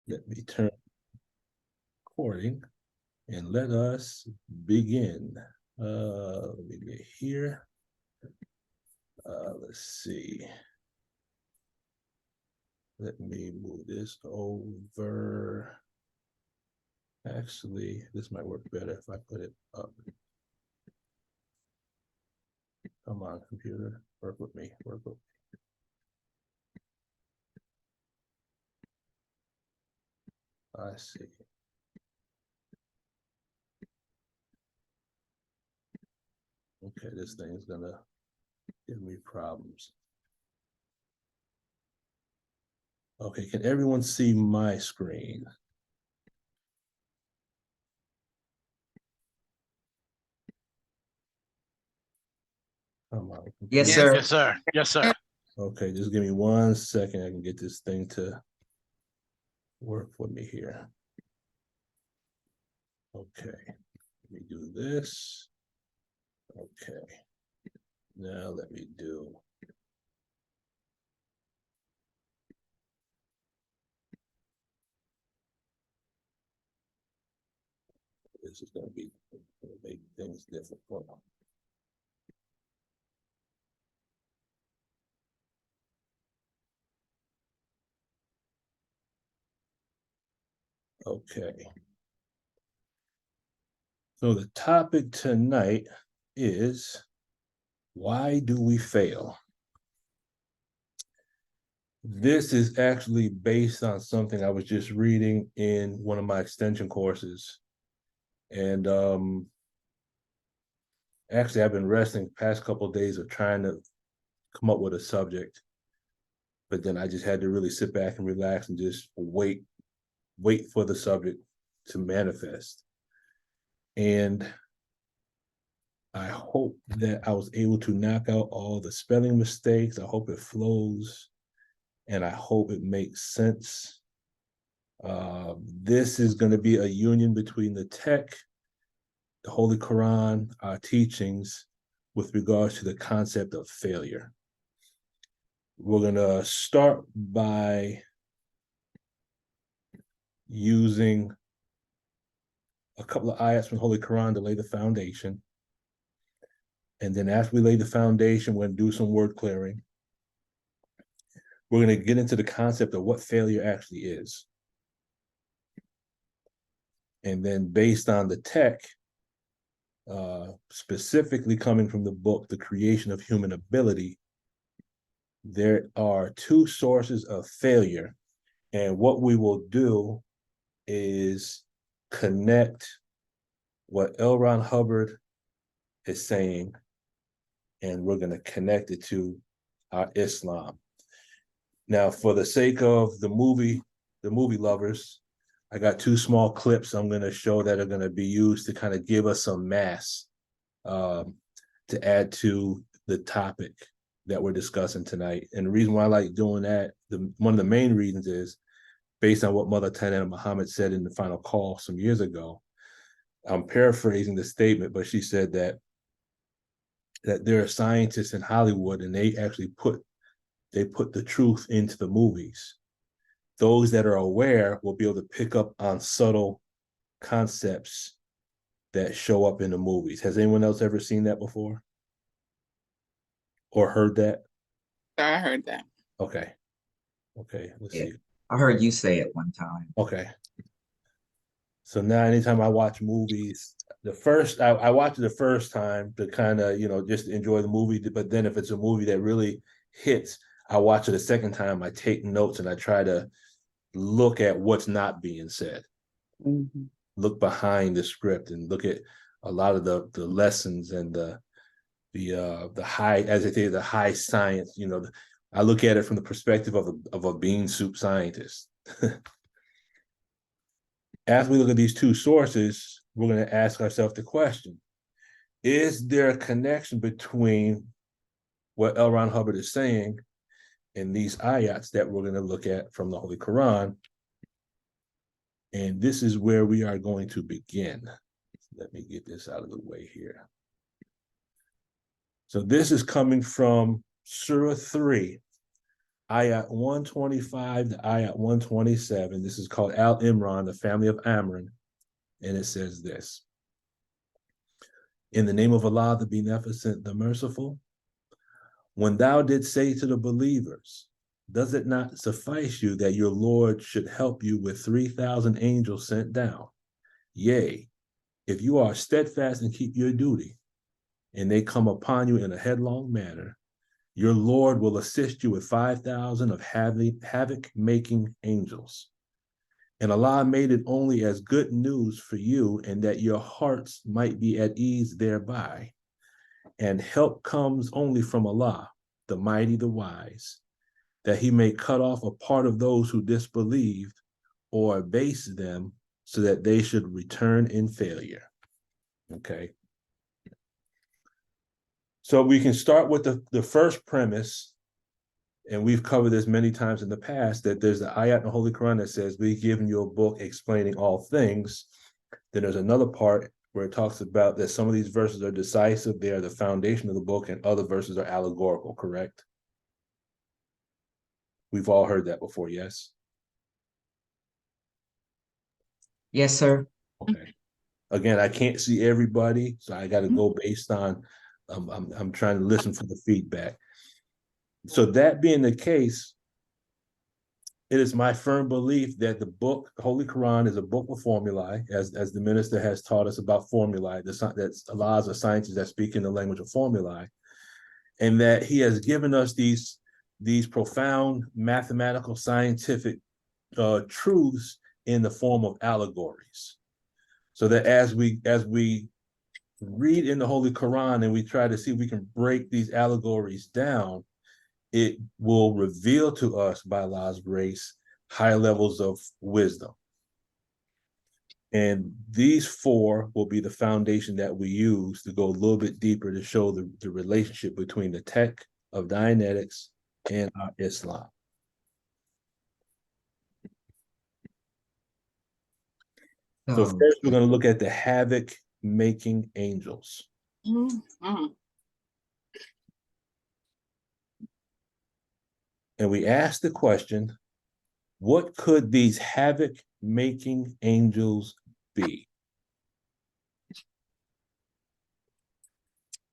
Let me turn recording and let us begin. Let me get here. Let's see. Let me move this over. Actually, this might work better if I put it up. Come on, computer, work with me, work with me. I see. Okay, this thing is gonna give me problems. Okay, can everyone see my screen? Come on. Yes, sir. Yes, sir. Yes, sir. Okay, just give me 1 second. I can get this thing to work for me here. Okay, let me do this. Okay, now let me do. This is gonna make things difficult. Okay. So the topic tonight is, why do we fail? This is actually based on something I was just reading in one of my extension courses. And actually I've been wrestling the past couple of days of trying to come up with a subject. But then I just had to really sit back and relax and just wait for the subject to manifest. And I hope that I was able to knock out all the spelling mistakes. I hope it flows, and I hope it makes sense. This is going to be a union between the tech, the Holy Quran, our teachings, with regards to the concept of failure. We're going to start by using a couple of ayats from the Holy Quran to lay the foundation. And then after we lay the foundation, we're going to do some word clearing. We're going to get into the concept of what failure actually is. And then based on the tech, specifically coming from the book, The Creation of Human Ability, there are two sources of failure. And what we will do is connect what L. Ron Hubbard is saying, and we're going to connect it to our Islam. Now, for the sake of the movie lovers, I got two small clips I'm going to show that are going to be used to kind of give us some mass to add to the topic that we're discussing tonight. And the reason why I like doing that, one of the main reasons is based on what Mother Tanana Muhammad said in the final call some years ago. I'm paraphrasing the statement, but she said that there are scientists in Hollywood and they actually put the truth into the movies. Those that are aware will be able to pick up on subtle concepts that show up in the movies. Has anyone else ever seen that before? Or heard that? I heard that. Okay, let's see. I heard you say it one time. Okay. So now anytime I watch movies, I watch it the first time to kind of, just enjoy the movie. But then if it's a movie that really hits, I watch it a second time. I take notes and I try to look at what's not being said. Mm-hmm. Look behind the script and look at a lot of the lessons and the high, as they say, the high science. I look at it from the perspective of a bean soup scientist. As we look at these two sources, we're going to ask ourselves the question: is there a connection between what L. Ron Hubbard is saying and these ayats that we're going to look at from the Holy Quran? And this is where we are going to begin. Let me get this out of the way here. So this is coming from Surah 3, Ayat 125 to Ayat 127. This is called Al Imran, the family of Amran. And it says this: in the name of Allah, the Beneficent, the Merciful, when thou didst say to the believers, does it not suffice you that your Lord should help you with 3,000 angels sent down? Yea, if you are steadfast and keep your duty, and they come upon you in a headlong manner, your Lord will assist you with 5,000 of havoc-making angels. And Allah made it only as good news for you, and that your hearts might be at ease thereby. And help comes only from Allah, the mighty, the wise, that he may cut off a part of those who disbelieved or abase them, so that they should return in failure. Okay. So we can start with the first premise, and we've covered this many times in the past, that there's the ayat in the Holy Quran that says, we've given you a book explaining all things. Then there's another part where it talks about that some of these verses are decisive, they are the foundation of the book, and other verses are allegorical, correct? We've all heard that before, yes? Yes, sir. Okay. Again, I can't see everybody, so I got to go based on, I'm trying to listen for the feedback. So that being the case, it is my firm belief that the book, the Holy Quran, is a book of formulae, as the minister has taught us about formulae, that Allah's are scientists that speak in the language of formulae, and that he has given us these profound mathematical, scientific truths in the form of allegories. So that as we read in the Holy Quran and we try to see if we can break these allegories down, it will reveal to us, by Allah's grace, high levels of wisdom. And these four will be the foundation that we use to go a little bit deeper to show the relationship between the tech of Dianetics and our Islam. So first, we're going to look at the havoc-making angels. Mm-hmm. And we ask the question, what could these havoc-making angels be?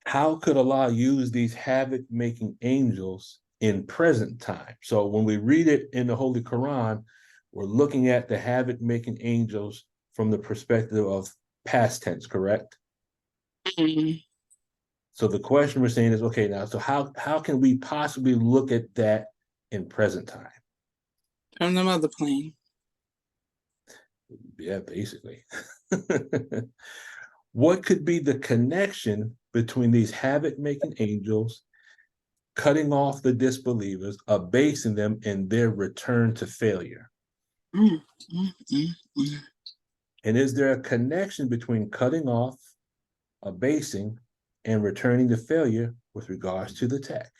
How could Allah use these havoc-making angels in present time? So when we read it in the Holy Quran, we're looking at the havoc-making angels from the perspective of past tense, correct? Mm-hmm. So the question we're saying is, okay, now, so how can we possibly look at that in present time? From the mother plane. Yeah, basically. What could be the connection between these havoc-making angels, cutting off the disbelievers, abasing them in their return to failure? Mm-hmm. And is there a connection between cutting off, abasing, and returning to failure with regards to the tech?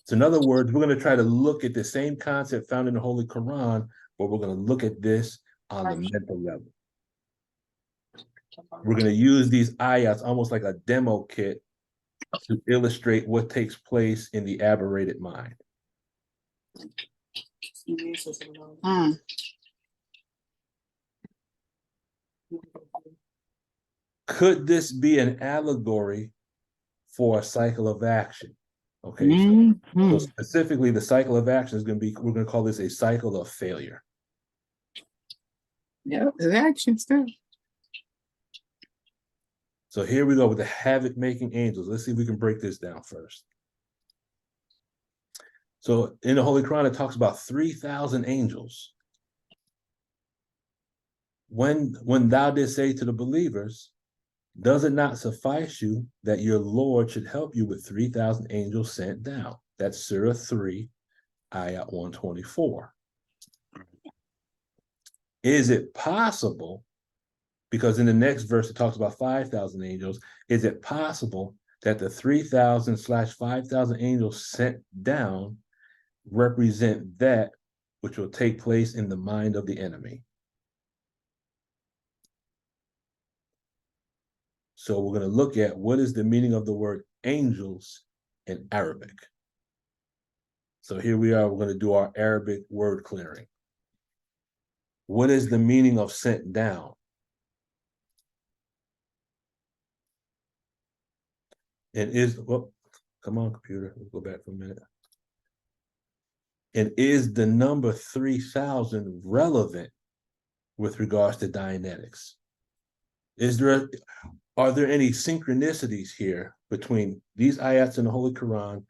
So in other words, we're going to try to look at the same concept found in the Holy Quran, but we're going to look at this on the mental level. We're going to use these ayats almost like a demo kit to illustrate what takes place in the aberrated mind. Could this be an allegory for a cycle of action? Okay, so specifically the cycle of action is going to be, we're going to call this a cycle of failure. Yeah, the action stuff. So here we go with the havoc-making angels. Let's see if we can break this down first. So in the Holy Quran, it talks about 3,000 angels. When thou didst say to the believers, does it not suffice you that your Lord should help you with 3,000 angels sent down? That's Surah 3, Ayat 124. Is it possible, because in the next verse it talks about 5,000 angels, is it possible that the 3,000/5,000 angels sent down represent that which will take place in the mind of the enemy? So we're going to look at what is the meaning of the word angels in Arabic. So here we are, we're going to do our Arabic word clearing. What is the meaning of sent down? And is, well, come on, computer, we'll go back for a minute. And is the number 3,000 relevant with regards to Dianetics? Are there any synchronicities here between these ayats in the Holy Quran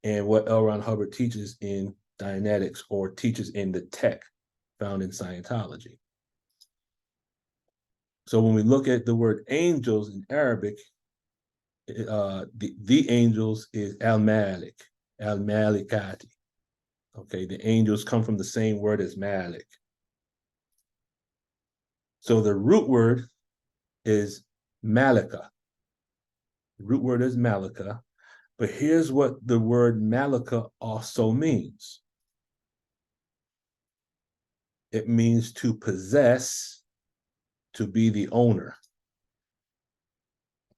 and what L. Ron Hubbard teaches in Dianetics or teaches in the tech found in Scientology? So when we look at the word angels in Arabic, the angels is al-Malik, al-Malikati. Okay, the angels come from the same word as Malik. So the root word is Malika. The root word is Malika, but here's what the word Malika also means. It means to possess, to be the owner.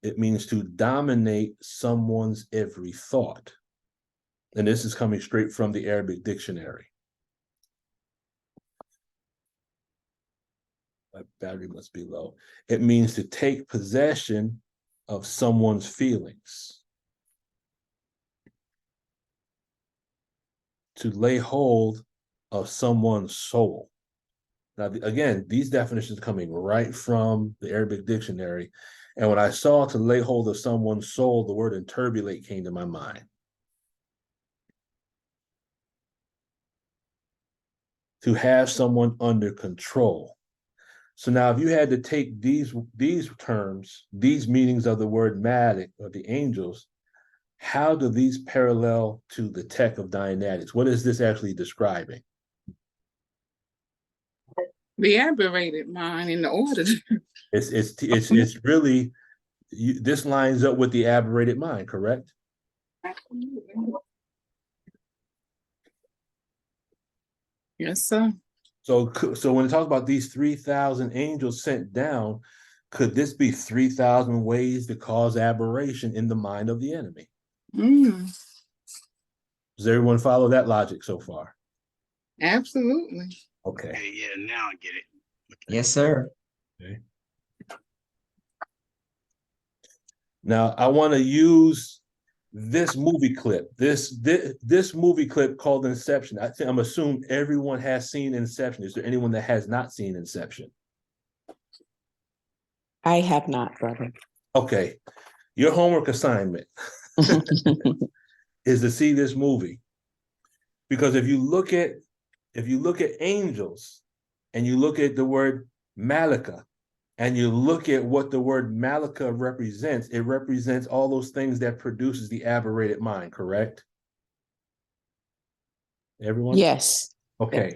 It means to dominate someone's every thought. And this is coming straight from the Arabic dictionary. My battery must be low. It means to take possession of someone's feelings, to lay hold of someone's soul. Now, again, these definitions are coming right from the Arabic dictionary. And when I saw to lay hold of someone's soul, the word interbulate came to my mind. To have someone under control. So now if you had to take these terms, these meanings of the word Malik or the angels, how do these parallel to the tech of Dianetics? What is this actually describing? The aberrated mind in the order. It's really, this lines up with the aberrated mind, correct? Yes, sir. So when it talks about these 3,000 angels sent down, could this be 3,000 ways to cause aberration in the mind of the enemy? Mm, Does everyone follow that logic so far? absolutely. Okay. Yeah, now I get it. Yes, sir. Okay. Now I want to use this movie clip. This movie clip called Inception. I'm assuming everyone has seen Inception. Is there anyone that has not seen Inception? I have not, brother. Okay. Your homework assignment is to see this movie. Because if you look at angels and you look at the word Malika and you look at what the word Malika represents, it represents all those things that produces the aberrated mind, correct? Everyone? Yes. Okay.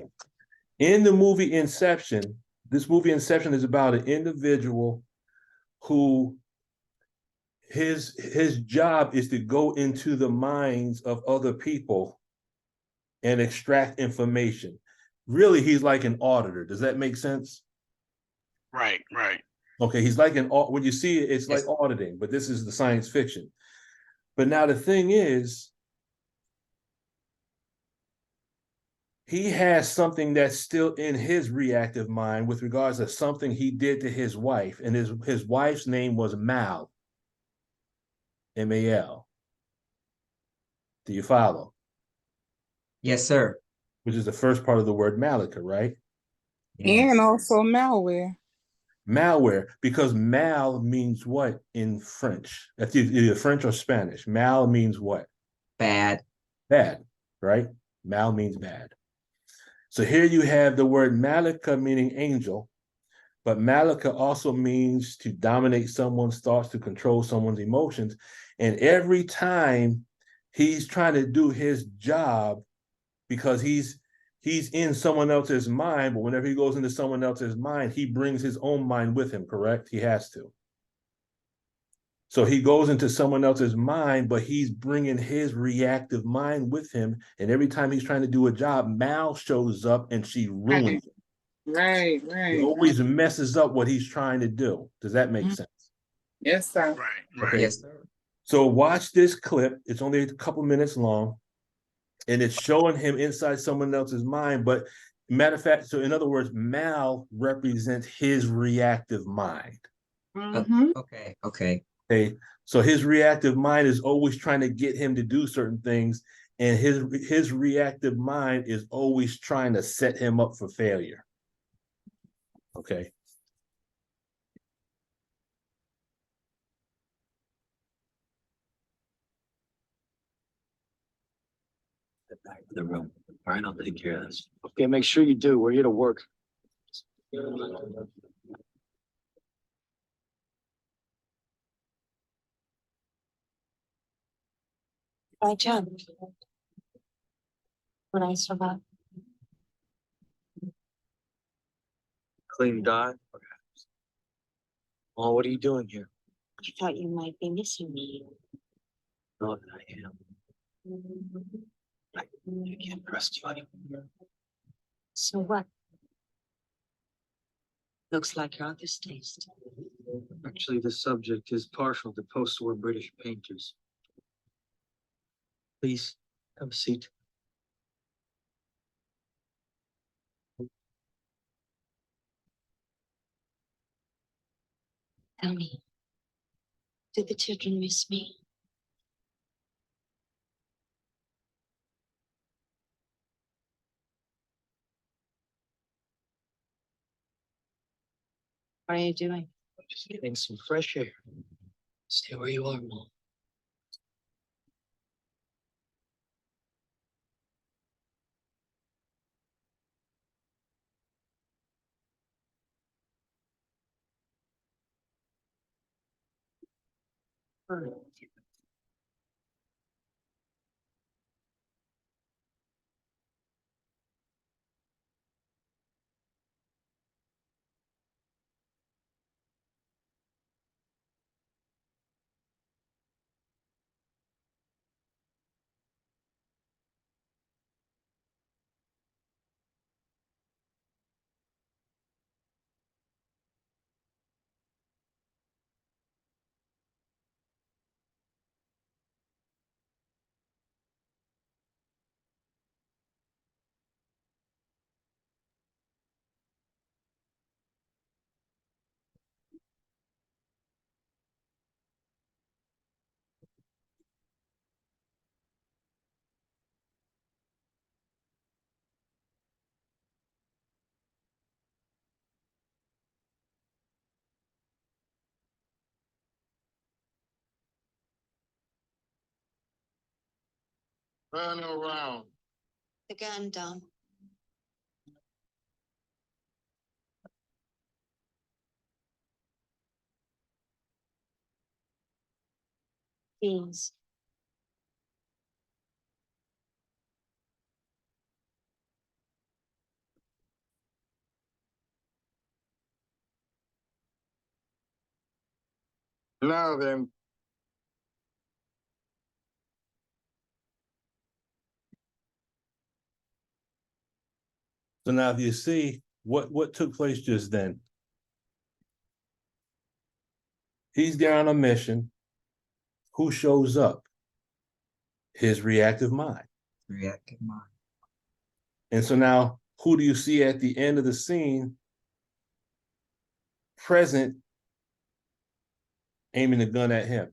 In the movie Inception, this movie Inception is about an individual who his job is to go into the minds of other people and extract information. Really, he's like an auditor. Does that make sense? Right. Okay, he's like when you see it, it's Yes. like auditing, but this is the science fiction. But now the thing is, he has something that's still in his reactive mind with regards to something he did to his wife, and his wife's name was Mal, M-A-L. Do you follow? Yes, sir. Which is the first part of the word Malika, right? Yes. And also malware. Malware, because mal means what in French? That's either French or Spanish. Mal means what? Bad. Bad, right? Mal means bad. So here you have the word Malika meaning angel, but Malika also means to dominate someone's thoughts, to control someone's emotions. And every time he's trying to do his job, because he's in someone else's mind, but whenever he goes into someone else's mind, he brings his own mind with him, correct? He has to. So he goes into someone else's mind, but he's bringing his reactive mind with him. And every time he's trying to do a job, Mal shows up and she ruins it. Right. It always messes up what he's trying to do. Does that make sense? Yes, sir. Right. Okay. Yes, sir. So watch this clip. It's only a couple minutes long. And it's showing him inside someone else's mind. But matter of fact, so in other words, Mal represents his reactive mind. Mhm. Okay. Okay. Okay. So his reactive mind is always trying to get him to do certain things. And his reactive mind is always trying to set him up for failure. Okay. Get back to the room. All right, I'll take care of this. Okay, make sure you do. We're here to work. By chance, when I survive, Clean dot. Oh, what are you doing here? I thought you might be missing me. No, I am. I can't trust you anymore. So what? Looks like you're other's taste. Actually, the subject is partial to post-war British painters. Please, have a seat. Tell me, do the children miss me? What are you doing? Just getting some fresh air. Stay where you are, Mom. Run around. The gun, Dom. Beans. Now then. So now if you see what took place just then, he's there on a mission. Who shows up? His reactive mind. Reactive mind. And so now who do you see at the end of the scene? Present, aiming a gun at him.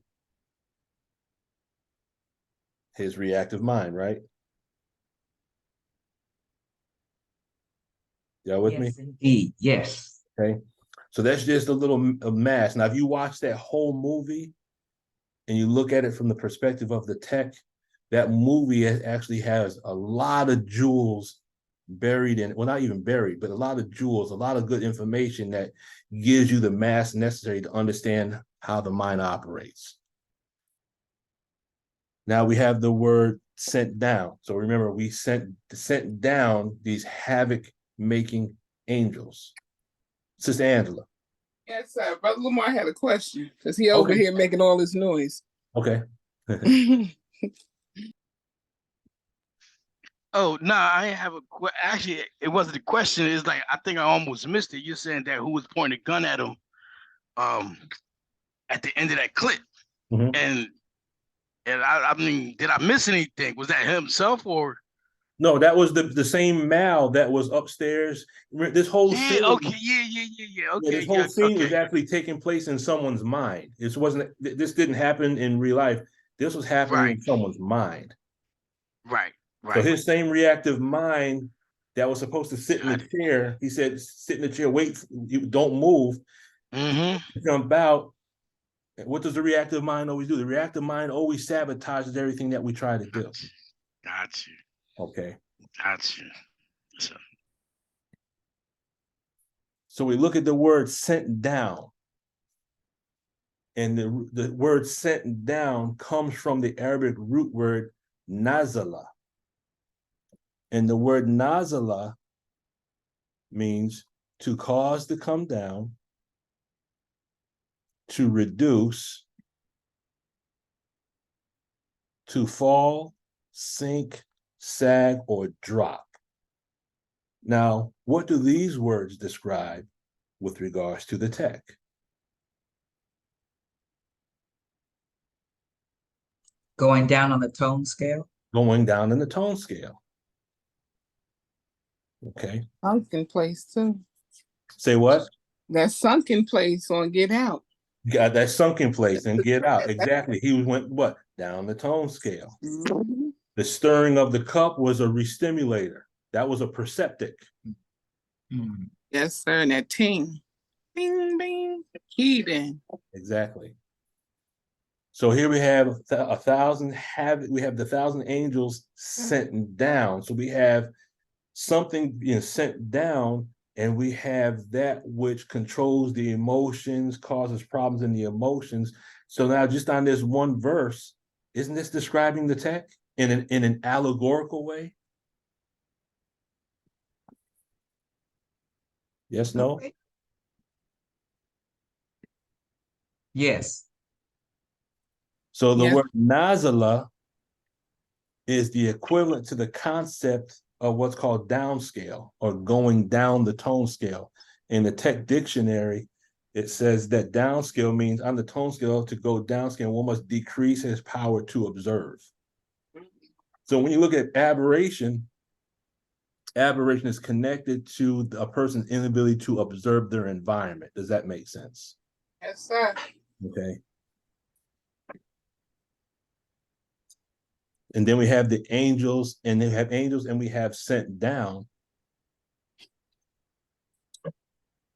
His reactive mind, right? Y'all with me? Yes, indeed. Yes. Okay. So that's just a little mask. Now, if you watch that whole movie and you look at it from the perspective of the tech, that movie actually has a lot of jewels buried in, well, not even buried, but a lot of jewels, a lot of good information that gives you the mass necessary to understand how the mind operates. Now we have the word sent down. So remember, we sent down these havoc-making angels. Sister Angela. Yes, sir. Brother Lamar had a question because he over here making all this noise. Okay. Oh, no, I ain't have actually, it wasn't a question. It's like, I think I almost missed it. You're saying that who was pointing a gun at him at the end of that clip. Mhm. And I mean, did I miss anything? Was that himself or? No, that was the same Mal that was upstairs. This whole Yeah, scene, okay, yeah, okay, this whole yeah, scene was okay. actually taking place in someone's mind. This wasn't. This didn't happen in real life. This was happening Right, in someone's mind. right, So right. his same reactive mind that was supposed to sit in the Got it. chair, he said, "Sit in the chair, wait, you don't move, Mm-hmm. jump out." What does the reactive mind always do? The reactive mind always sabotages everything that we try to do. Got you. Okay. Got you. So, So we look at the word sent down. And the word sent down comes from the Arabic root word nazala. And the word nazala means to cause to come down, to reduce, to fall, sink, sag, or drop. Now, what do these words describe with regards to the tech? Going down on the tone scale. Going down in the tone scale. Okay. Sunken place too. Say what? That sunken place on Get Out. Got that sunken place and get out. Exactly. He went what? Down the tone scale. Mhm. The stirring of the cup was a restimulator. That was a perceptic. Hmm. Yes, sir. And that ting. Bing, bing. Heathen. Exactly. So here we have a thousand we have the 1,000 angels sent down. So we have something being sent down, and we have that which controls the emotions, causes problems in the emotions. So now just on this one verse, isn't this describing the tech in an allegorical way? Yes, no? Yes. So the Yes. word nazala is the equivalent to the concept of what's called downscale or going down the tone scale. In the tech dictionary, it says that downscale means on the tone scale to go downscale, one must decrease his power to observe. So when you look at aberration, aberration is connected to a person's inability to observe their environment. Does that make sense? Yes, sir. Okay. And then we have the angels, and they have angels, and we have sent down.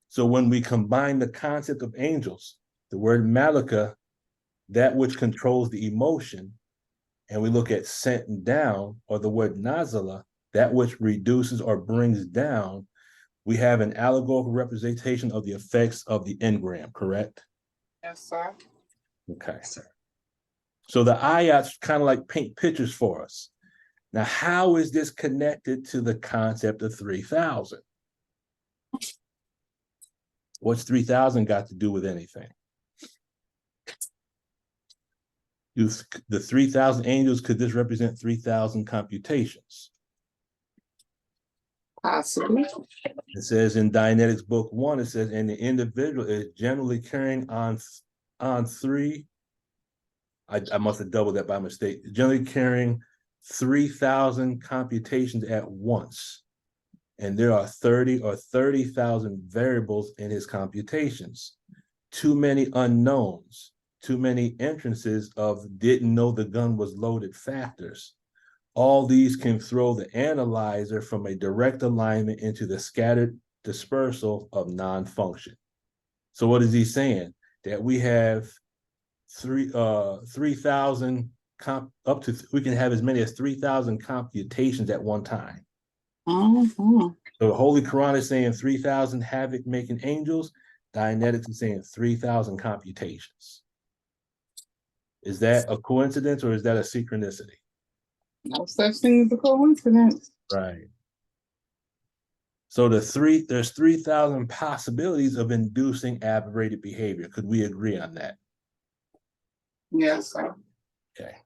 So when we combine the concept of angels, the word malika, that which controls the emotion, and we look at sent down, or the word nazala, that which reduces or brings down, we have an allegorical representation of the effects of the engram, correct? Yes, sir. Okay. Yes, sir. So the ayats kind of like paint pictures for us. Now, how is this connected to the concept of 3,000? What's 3,000 got to do with anything? The 3,000 angels, could this represent 3,000 computations? Possibly. It says in Dianetics Book 1, it says, and the individual is generally carrying on three, I must have doubled that by mistake, generally carrying 3,000 computations at once. And there are 30 or 30,000 variables in his computations. Too many unknowns, too many entrances of didn't know the gun was loaded factors. All these can throw the analyzer from a direct alignment into the scattered dispersal of non-function. So what is he saying? That we have 3,000 we can have as many as 3,000 computations at one time. Mm-hmm. So the Holy Quran is saying 3,000 havoc making angels. Dianetics is saying 3,000 computations. Is that a coincidence or is that a synchronicity? No such thing as a coincidence. Right. So there's 3,000 possibilities of inducing aberrated behavior. Could we agree on that? Yes, sir. Okay.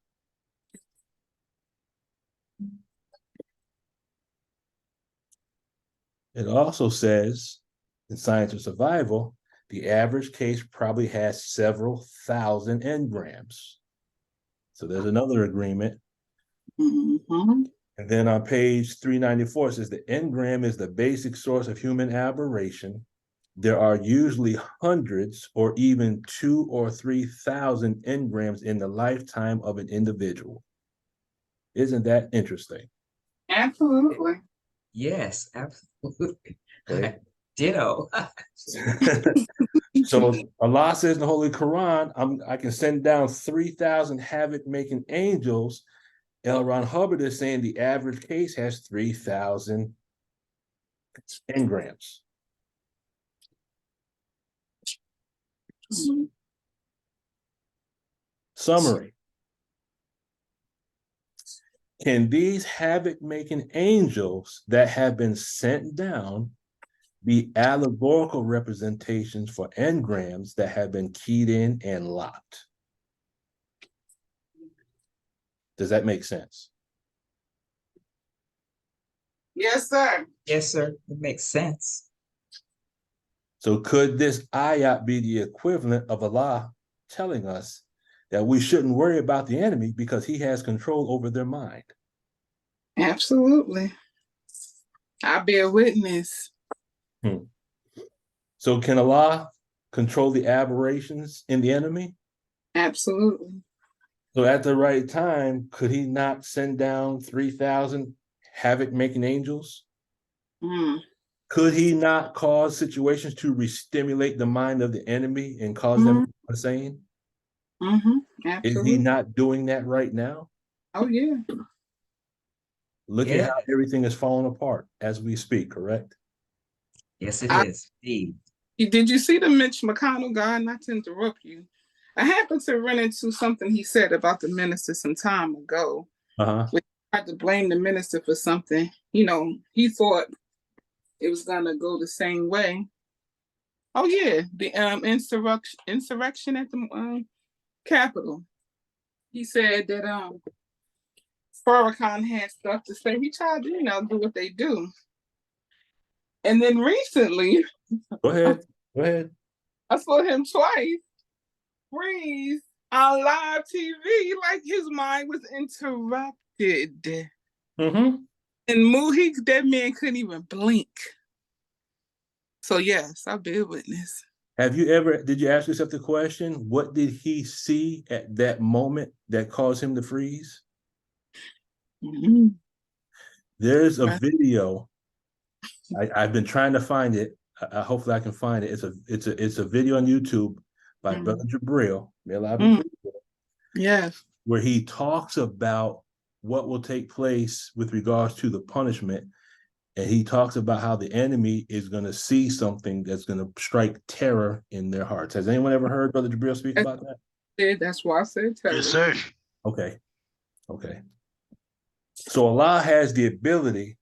It also says in Science of Survival, the average case probably has several thousand engrams. So there's another agreement. Mm-hmm. And then on page 394, it says the engram is the basic source of human aberration. There are usually hundreds or even 2,000 or 3,000 engrams in the lifetime of an individual. Isn't that interesting? Absolutely. Yes, absolutely. Okay. Ditto. So Allah says in the Holy Quran, I can send down 3,000 havoc-making angels. L. Ron Hubbard is saying the average case has 3,000 engrams. Summary. Can these havoc-making angels that have been sent down be allegorical representations for engrams that have been keyed in and locked? Does that make sense? Yes, sir. Yes, sir. It makes sense. So could this ayat be the equivalent of Allah telling us that we shouldn't worry about the enemy because he has control over their mind? Absolutely. I bear witness. So can Allah control the aberrations in the enemy? Absolutely. So at the right time, could he not send down 3,000 havoc-making angels? Mm. Could he not cause situations to re-stimulate the mind of the enemy and cause them to go insane? Is Absolutely. he not doing that right now? Oh, yeah. Look at Yeah. how everything is falling apart as we speak, correct? Yes, it I- is. Indeed. Did you see the Mitch McConnell guy? Not to interrupt you. I happened to run into something he said about the minister some time ago. Uh-huh. Tried to blame the minister for something. You know, he thought it was gonna go the same way. Oh yeah, the insurrection at the Capitol. He said that Farrakhan had stuff to say. He tried to, do what they do. And then recently, Go ahead. Go ahead. I saw him twice freeze on live TV, like his mind was interrupted. Mm-hmm. And that man couldn't even blink. So yes, I bear witness. Did you ask yourself the question, what did he see at that moment that caused him to freeze? Mm-hmm. There's a Right. video. I've been trying to find it. Hopefully I can find it. It's a video on YouTube by Brother Jabril, may Allah be pleased with him, Yes. where he talks about what will take place with regards to the punishment. And he talks about how the enemy is going to see something that's going to strike terror in their hearts. Has anyone ever heard Brother Jabril speak about that? That's why I said terror. Yes, sir. Okay. So Allah has the ability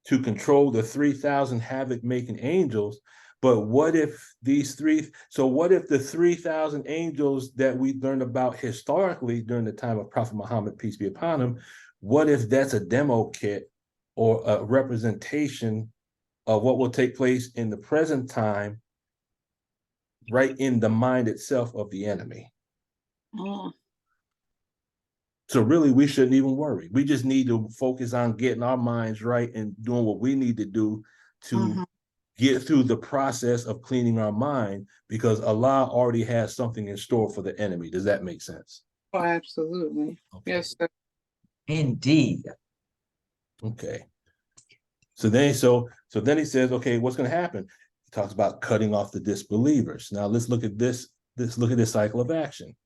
to control the 3,000 havoc-making angels, but what if the 3,000 angels that we learned about historically during the time of Prophet Muhammad, peace be upon him, what if that's a demo kit or a representation of what will take place in the present time, right in the mind itself of the enemy? Mm. So really, we shouldn't even worry. We just need to focus on getting our minds right and doing what we need to do to get through the process of cleaning our mind, because Allah already has something in store for the enemy. Does that make sense? Oh, absolutely. Okay. Yes, sir. Indeed. Okay. So then he says, okay, what's going to happen? He talks about cutting off the disbelievers. Now let's look at this. Let's look at this cycle of action.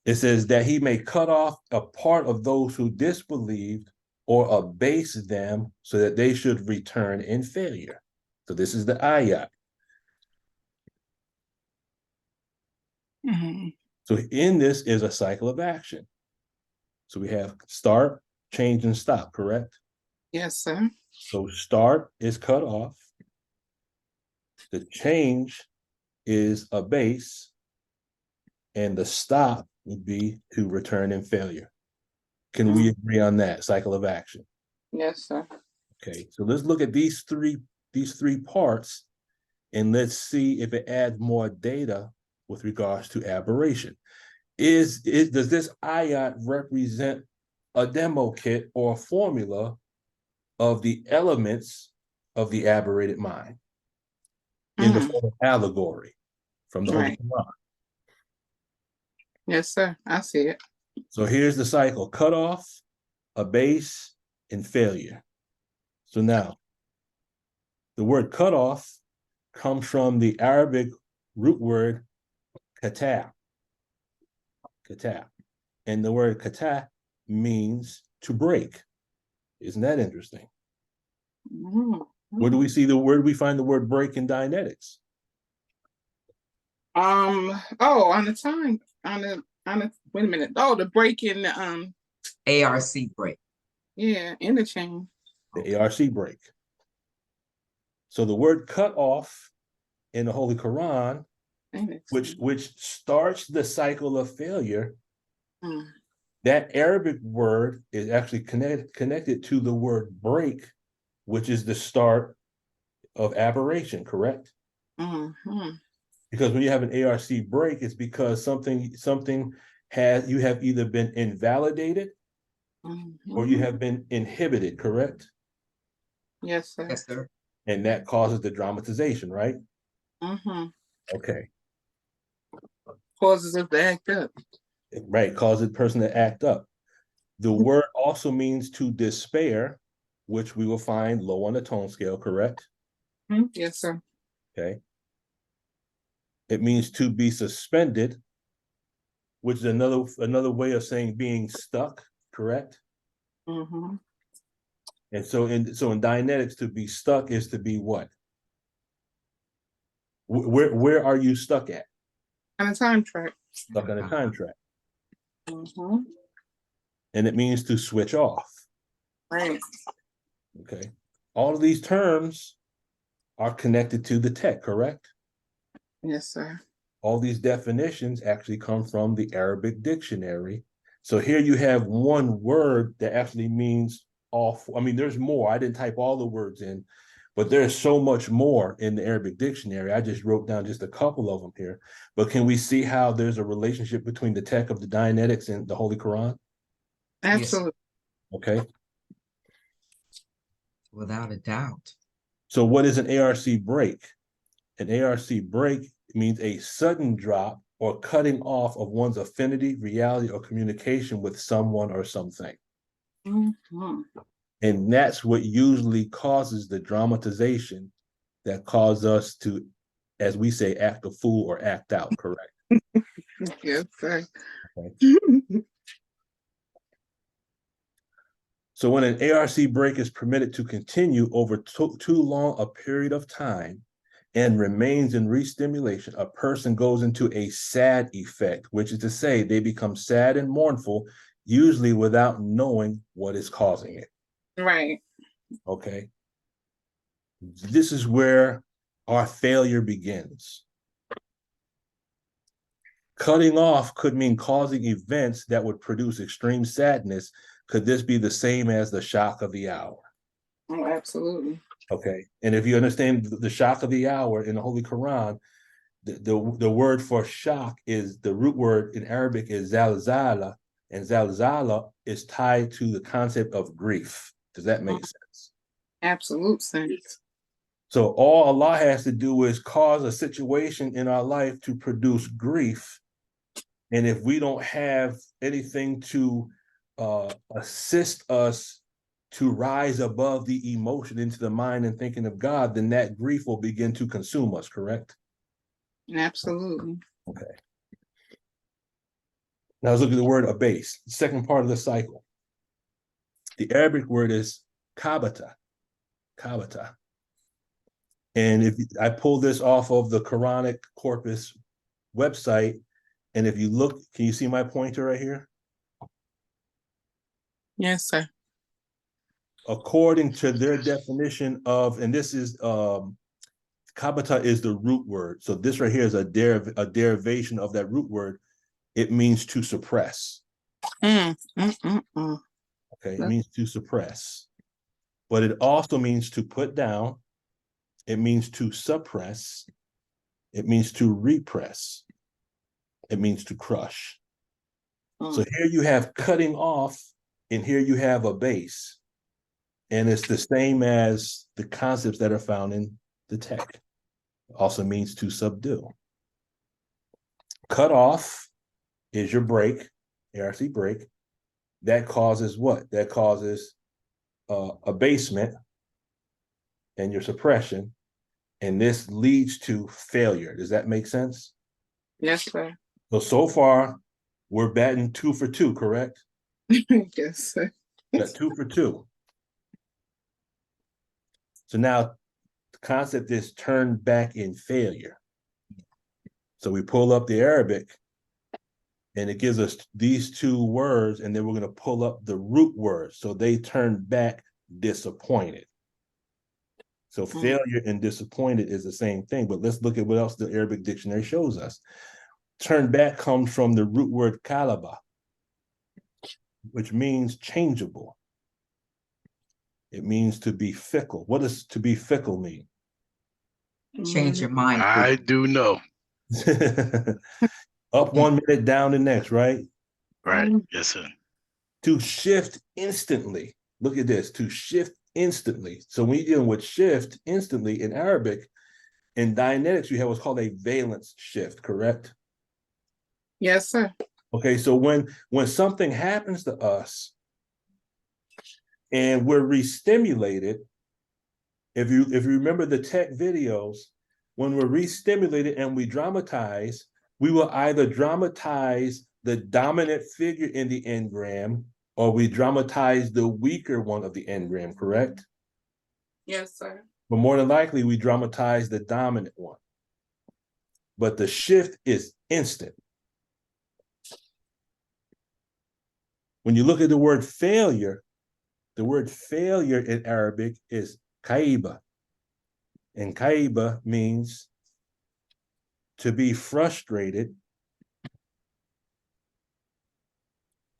It says that he may cut off a part of those who disbelieved or abase them so that they should return in failure. So this is the ayat. Mm-hmm. So in this is a cycle of action. So we have start, change, and stop, correct? Yes, sir. So start is cut off. The change is abase. And the stop would be to return in failure. Can we agree on that cycle of action? Yes, sir. Okay, so let's look at these three parts, and let's see if it adds more data with regards to aberration. Does this ayat represent a demo kit or a formula of the elements of the aberrated mind in the Mhm. form of allegory from the Holy Right. Quran. Yes, sir. I see it. So here's the cycle: cut off, abase, and failure. So now, the word cut off comes from the Arabic root word kata. Kata. And the word kata means to break. Isn't that interesting? Mhm. Where do we see the word? We find the word break in Dianetics. Oh, on the wait a minute. Oh, the break in the ARC break. yeah, interchange. The ARC break. So the word cut off in the Holy Quran, which starts the cycle of failure, Mm. that Arabic word is actually connected to the word break, which is the start of aberration, correct? Mhm. Because when you have an ARC break, it's because something you have either been invalidated or you Mhm. have been inhibited, correct? Yes, sir. Yes, sir. And that causes the dramatization, right? Mm-hmm. Okay. Causes us to act up. Right, causes the person to act up. The word also means to despair, which we will find low on the tone scale, correct? Yes, sir. Okay. It means to be suspended, which is another way of saying being stuck, correct? Mm-hmm. And so in Dianetics, to be stuck is to be what? Where are you stuck at? On a time track. Stuck on a time track. Mm-hmm. And it means to switch off. Right. Okay. All of these terms are connected to the tech, correct? Yes, sir. All these definitions actually come from the Arabic dictionary. So here you have one word that actually means all. I mean, there's more. I didn't type all the words in, but there's so much more in the Arabic dictionary. I just wrote down just a couple of them here. But can we see how there's a relationship between the tech of the Dianetics and the Holy Quran? Absolutely. Okay. Without a doubt. So what is an ARC break? An ARC break means a sudden drop or cutting off of one's affinity, reality, or communication with someone or something. Mm-hmm. And that's what usually causes the dramatization that causes us to, as we say, act a fool or act out, correct? Yes, sir. Okay. So when an ARC break is permitted to continue over too long a period of time and remains in re-stimulation, a person goes into a sad effect, which is to say they become sad and mournful, usually without knowing what is causing it. Right. Okay. This is where our failure begins. Cutting off could mean causing events that would produce extreme sadness. Could this be the same as the shock of the hour? Oh, absolutely. Okay. And if you understand the shock of the hour in the Holy Quran, the word for shock is the root word in Arabic is zalzala, and zalzala is tied to the concept of grief. Does that make sense? Absolute sense. So all Allah has to do is cause a situation in our life to produce grief. And if we don't have anything to assist us to rise above the emotion into the mind and thinking of God, then that grief will begin to consume us, correct? Absolutely. Okay. Now let's look at the word abase, the second part of the cycle. The Arabic word is kabata, kabata. And if I pull this off of the Quranic Corpus website, and if you look, can you see my pointer right here? Yes, sir. According to their definition of, and this is kabata is the root word. So this right here is a derivation of that root word. It means to suppress. Mm. Okay, it means to suppress. But it also means to put down. It means to suppress. It means to repress. It means to crush. So here you have cutting off and here you have a base. And it's the same as the concepts that are found in the tech. Also means to subdue. Cut off is your break, ARC break. That causes what? That causes abasement and your suppression. And this leads to failure. Does that make sense? Yes, sir. So far, we're batting 2 for 2, correct? Yes, sir. Got 2 for 2. So now the concept is turned back in failure. So we pull up the Arabic and it gives us these 2 words, and then we're going to pull up the root words. So they turn back disappointed. So failure and disappointed is the same thing, but let's look at what else the Arabic dictionary shows us. Turn back comes from the root word kalaba, which means changeable. It means to be fickle. What does to be fickle mean? Change your mind. I do know. Up 1 minute, down the next, right? Right. Yes, sir. To shift instantly. Look at this, to shift instantly. So when you're dealing with shift instantly in Arabic, in Dianetics, you have what's called a valence shift, correct? Yes, sir. Okay, so when something happens to us and we're re-stimulated, if you remember the tech videos, when we're re-stimulated and we dramatize, we will either dramatize the dominant figure in the engram or we dramatize the weaker one of the engram, correct? Yes, sir. But more than likely, we dramatize the dominant one. But the shift is instant. When you look at the word failure in Arabic is kaiba. And kaiba means to be frustrated,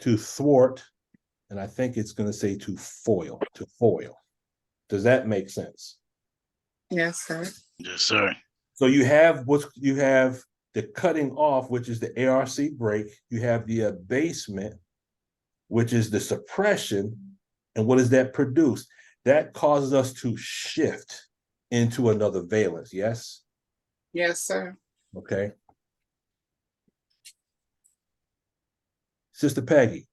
to thwart, and I think it's going to say to foil. Does that make sense? Yes, sir. Yes, sir. So you have the cutting off, which is the ARC break. You have the abasement, which is the suppression. And what does that produce? That causes us to shift into another valence, yes? Yes, sir. Okay. Sister Peggy.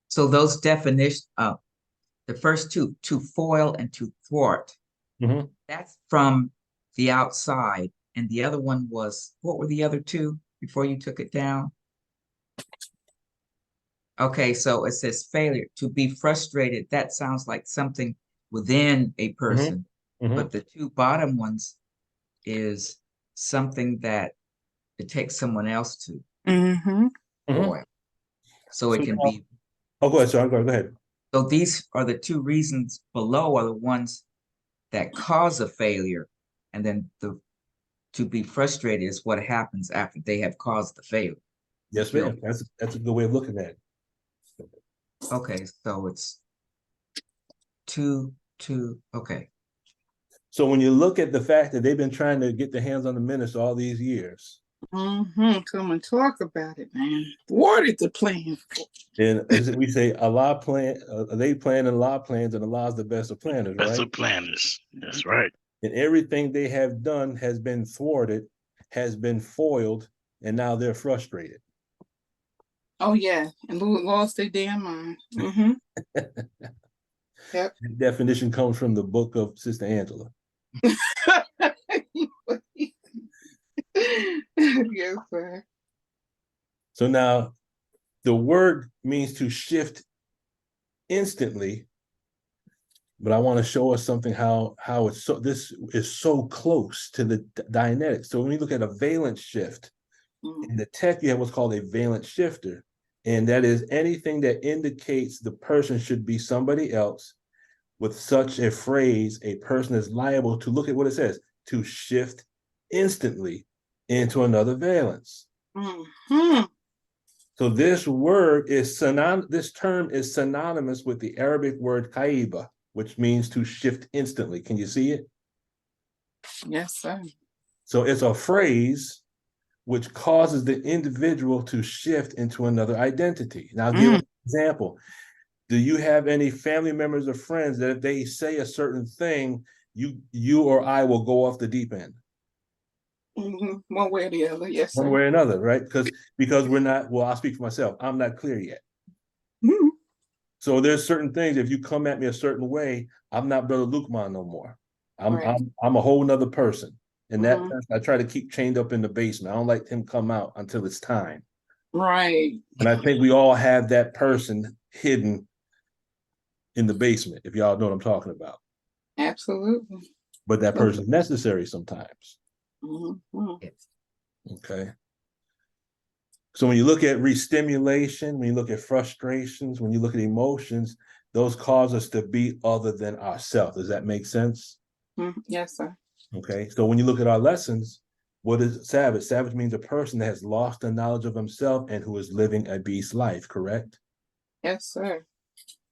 So those definitions, the first two, to foil and to thwart, Mhm. that's from the outside. And the other one was, what were the other 2 before you took it down? Okay, so it says failure, to be frustrated. That sounds like something within a person. Mhm. But the 2 bottom ones is something that it takes someone else to Mm-hmm. foil. So it So can now- be, Oh, go ahead, Sean. Go ahead. so these are the 2 reasons below are the ones that cause a failure. And then the to be frustrated is what happens after they have caused the failure. Yes, ma'am. That's a good way of looking at it. Okay, so it's 2, okay. So when you look at the fact that they've been trying to get their hands on the minister all these years, Mm-hmm. Come and talk about it, man. Thwarted the plan. and as we say, Allah plan, they plan and Allah plans, and Allah's the best of planners, That's right? the planners. That's right. And everything they have done has been thwarted, has been foiled, and now they're frustrated. Oh yeah, and lost their damn mind. Mm-hmm. Yep. The definition comes from the book of Sister Angela. Yes, sir. So now the word means to shift instantly, but I want to show us something how it's so, this is so close to the Dianetics. So when we look at a valence shift, in the tech, you have what's called a valence shifter, and that is anything that indicates the person should be somebody else. With such a phrase, a person is liable to, look at what it says, to shift instantly into another valence. Mm-hmm. So this word is this term is synonymous with the Arabic word kaiba, which means to shift instantly. Can you see it? Yes, sir. So it's a phrase which causes the individual to shift into another identity. Now, I'll give example. Do you have any family members or friends that if they say a certain thing, you or I will go off the deep end? One way or the other, yes, One sir. way or another, right? Because we're not, well, I'll speak for myself. I'm not clear yet. Mhm. So there's certain things, if you come at me a certain way, I'm not Brother Lukman no more. Right. I'm a whole nother person. And that Mhm. I try to keep chained up in the basement. I don't let him come out until it's time. Right. And I think we all have that person hidden in the basement, if y'all know what I'm talking about. Absolutely. But that person is necessary sometimes. Mhm. Yes. Okay. So when you look at restimulation, when you look at frustrations, when you look at emotions, those cause us to be other than ourselves. Does that make sense? Yes, sir. Okay. So when you look at our lessons, what is savage? Savage means a person that has lost the knowledge of himself and who is living a beast life, correct? Yes, sir.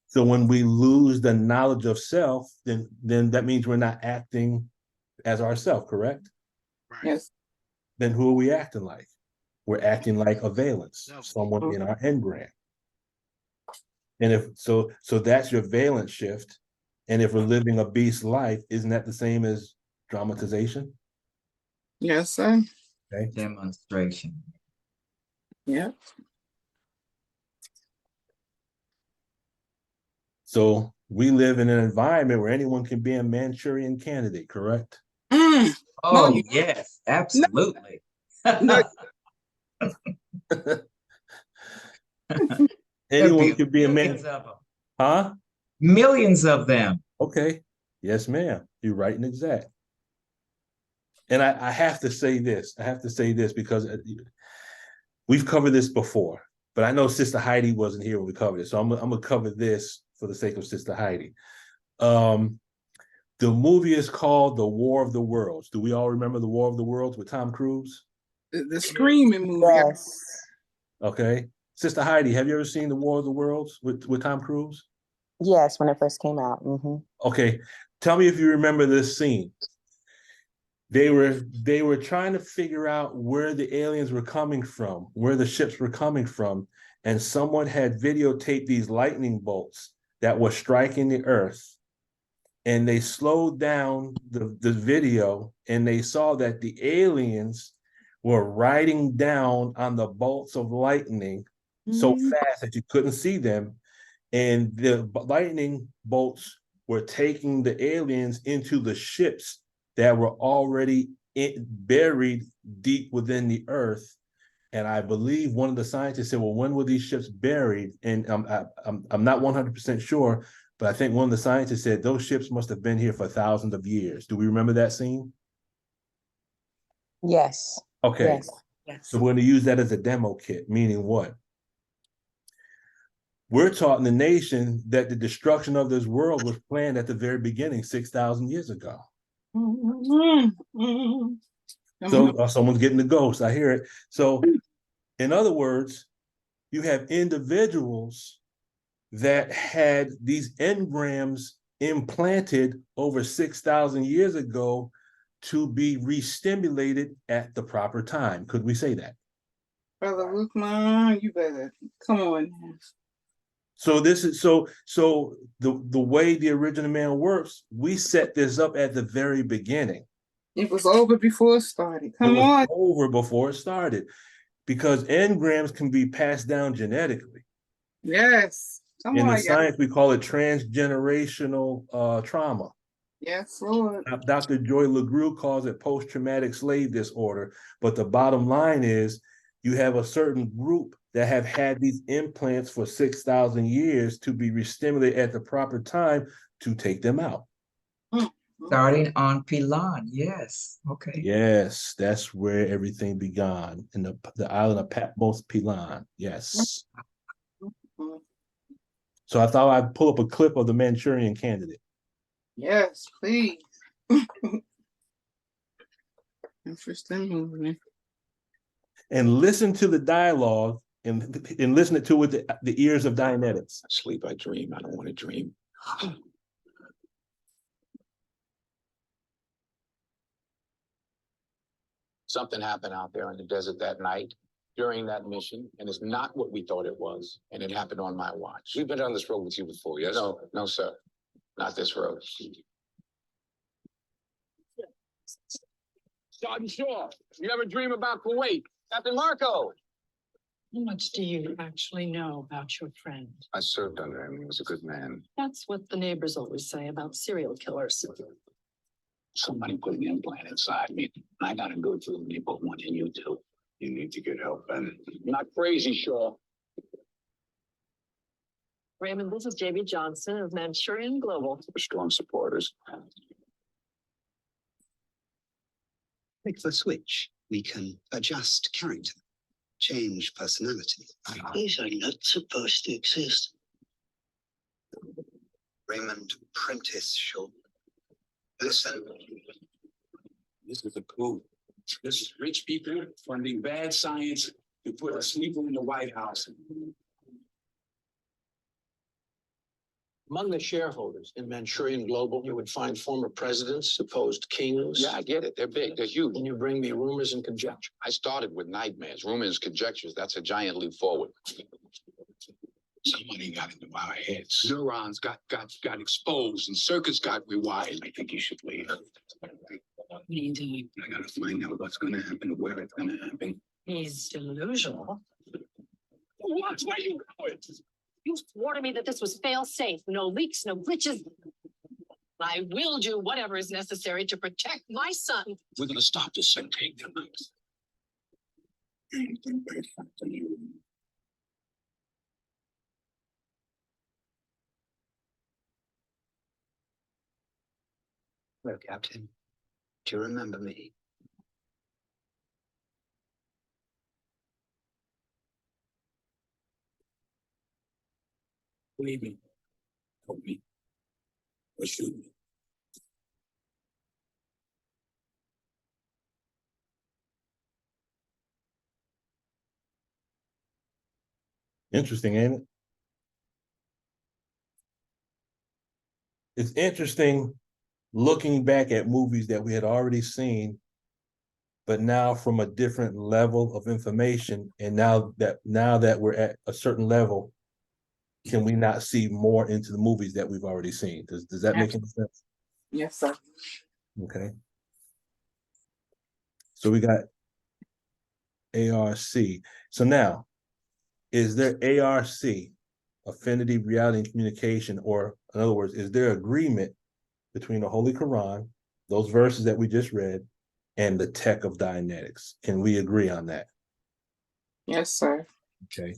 So when we lose the knowledge of self, then that means we're not acting as ourself, correct? Right. Yes. Then who are we acting like? We're acting like a valence, Self. someone in our engram. And if so that's your valence shift. And if we're living a beast life, isn't that the same as dramatization? Yes, sir. Okay. Demonstration. Yeah. So we live in an environment where anyone can be a Manchurian candidate, correct? No, Oh, you yes, absolutely. no. There'd Anyone be can be a man. millions of them. Huh? Millions of them. Okay. Yes, ma'am. You're right and exact. And I have to say this. I have to say this because we've covered this before, but I know Sister Heidi wasn't here when we covered it. So I'm gonna cover this for the sake of Sister Heidi. The movie is called The War of the Worlds. Do we all remember The War of the Worlds with Tom Cruise? The screaming movie. Yes. Okay. Sister Heidi, have you ever seen The War of the Worlds with Tom Cruise? Yes, when it first came out. Okay. Tell me if you remember this scene. They were trying to figure out where the aliens were coming from, where the ships were coming from, and someone had videotaped these lightning bolts that were striking the earth. And they slowed down the video and they saw that the aliens were riding down on the bolts of lightning so fast that you couldn't see them. And the lightning bolts were taking the aliens into the ships that were already buried deep within the earth. And I believe one of the scientists said, well, when were these ships buried? And I'm not 100% sure, but I think one of the scientists said those ships must have been here for thousands of years. Do we remember that scene? Yes. Okay. Yes. So we're going to use that as a demo kit, meaning what? We're taught in the nation that the destruction of this world was planned at the very beginning, 6,000 years ago. So someone's getting the ghost. I hear it. So in other words, you have individuals that had these engrams implanted over 6,000 years ago to be re-stimulated at the proper time. Could we say that? Brother Lukman, you better come on now. So this is so the way the original man works, we set this up at the very beginning. It was over before it started. It Come was on. over before it started because engrams can be passed down genetically. Yes. Come In the on, y'all. science, we call it transgenerational trauma. Yes, Lord. Dr. Joy LaGrue calls it post-traumatic slave disorder. But the bottom line is you have a certain group that have had these implants for 6,000 years to be restimulated at the proper time to take them out. Starting on Pilan, yes. Okay. Yes, that's where everything began, in the island of Patmos, Pilan. Yes. So I thought I'd pull up a clip of the Manchurian Candidate. Yes, please. Interesting movie. And listen to the dialogue and listen to it with the ears of Dianetics. I sleep, I dream. I don't want to dream. Something happened out there in the desert that night. during that mission, and it's not what we thought it was, and it happened on my watch. We've been on this road with you before, yes? No, no, sir, not this road. Sergeant Shaw, you ever dream about Kuwait? Captain Marco. How much do you actually know about your friend? I served under him. He was a good man. That's what the neighbors always say about serial killers. Somebody put an implant inside me. I got a good feeling they put one in you too. You need to get help, Ben. You're not crazy, Shaw. Raymond, this is JB Johnson of Manchurian Global. We're strong supporters. Click the switch. We can adjust character, change personality. These are not supposed to exist. Raymond Prentice Shaw. Listen. This is a coup. This is rich people funding bad science to put a sleeper in the White House. Among the shareholders in Manchurian Global, you would find former presidents, supposed kings. Yeah, I get it. They're big. They're huge. And you bring me rumors and conjecture. I started with nightmares, rumors, conjectures. That's a giant leap forward. Somebody got into our heads. Neurons got exposed and circuits got rewired. I think you should leave. What are you doing? I gotta find out what's gonna happen, where it's gonna happen. He's delusional. Where you going? You swore to me that this was fail-safe, no leaks, no glitches. I will do whatever is necessary to protect my son. We're gonna stop this and take them out. Anything bad happen to you? Hello, Captain. Do you remember me? Believe me. Help me. Or shoot me. Interesting, ain't it? It's interesting looking back at movies that we had already seen, but now from a different level of information. And now that we're at a certain level, can we not see more into the movies that we've already seen? Does that make any sense? Yes, sir. Okay. So we got ARC. So now, is there ARC, Affinity, Reality, and Communication, or in other words, is there agreement between the Holy Quran, those verses that we just read, and the tech of Dianetics? Can we agree on that? Yes, sir. Okay.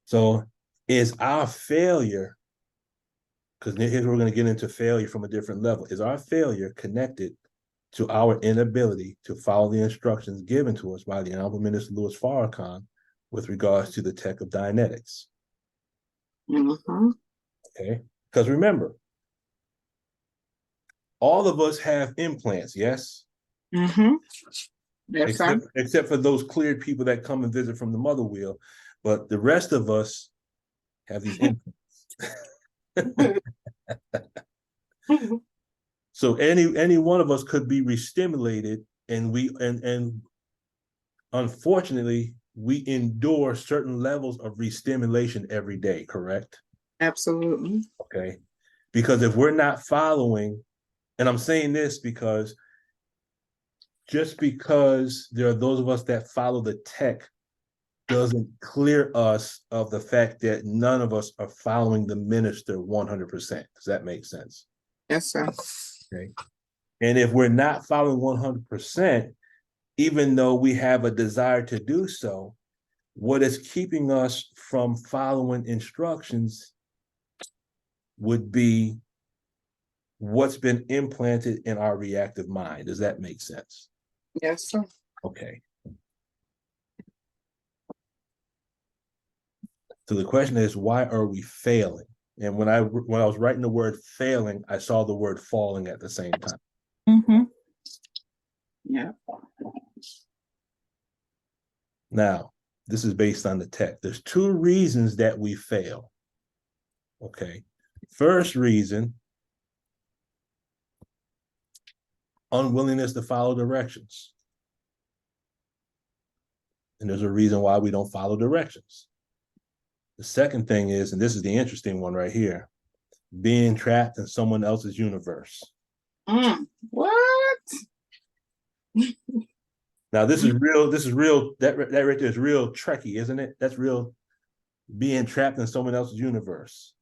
So is our failure, because here's where we're going to get into failure from a different level, is our failure connected to our inability to follow the instructions given to us by the Honorable Minister Louis Farrakhan with regards to the tech of Dianetics? Mm-hmm. Okay, because remember, all of us have implants, yes? Mm-hmm. Yes, sir. Except for those cleared people that come and visit from the mother wheel, but the rest of us have these implants. So any one of us could be restimulated, and unfortunately we endure certain levels of restimulation every day, correct? Absolutely. Okay. Because if we're not following, and I'm saying this because just because there are those of us that follow the tech doesn't clear us of the fact that none of us are following the minister 100%. Does that make sense? Yes, sir. Okay. And if we're not following 100%, even though we have a desire to do so, what is keeping us from following instructions would be what's been implanted in our reactive mind. Does that make sense? Yes, sir. Okay. So the question is, why are we failing? And when I was writing the word failing, I saw the word falling at the same time. Mm-hmm. Yeah. Now, this is based on the tech. There's two reasons that we fail. Okay. First reason unwillingness to follow directions. And there's a reason why we don't follow directions. The second thing is, and this is the interesting one right here, being trapped in someone else's universe. What? Now this is real, that right there is real Trekkie, isn't it? That's real, being trapped in someone else's universe.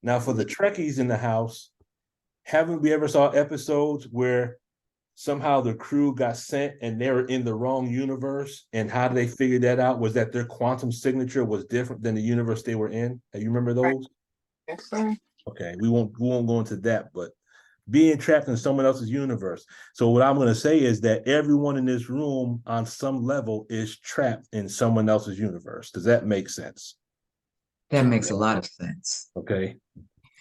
Now for the Trekkies in the house, haven't we ever saw episodes where somehow the crew got sent and they were in the wrong universe? And how did they figure that out? Was that their quantum signature was different than the universe they were in? You remember those? Yes, sir. Okay, we won't go into that, but being trapped in someone else's universe. So what I'm going to say is that everyone in this room on some level is trapped in someone else's universe. Does that make sense? That makes a lot of sense. Okay.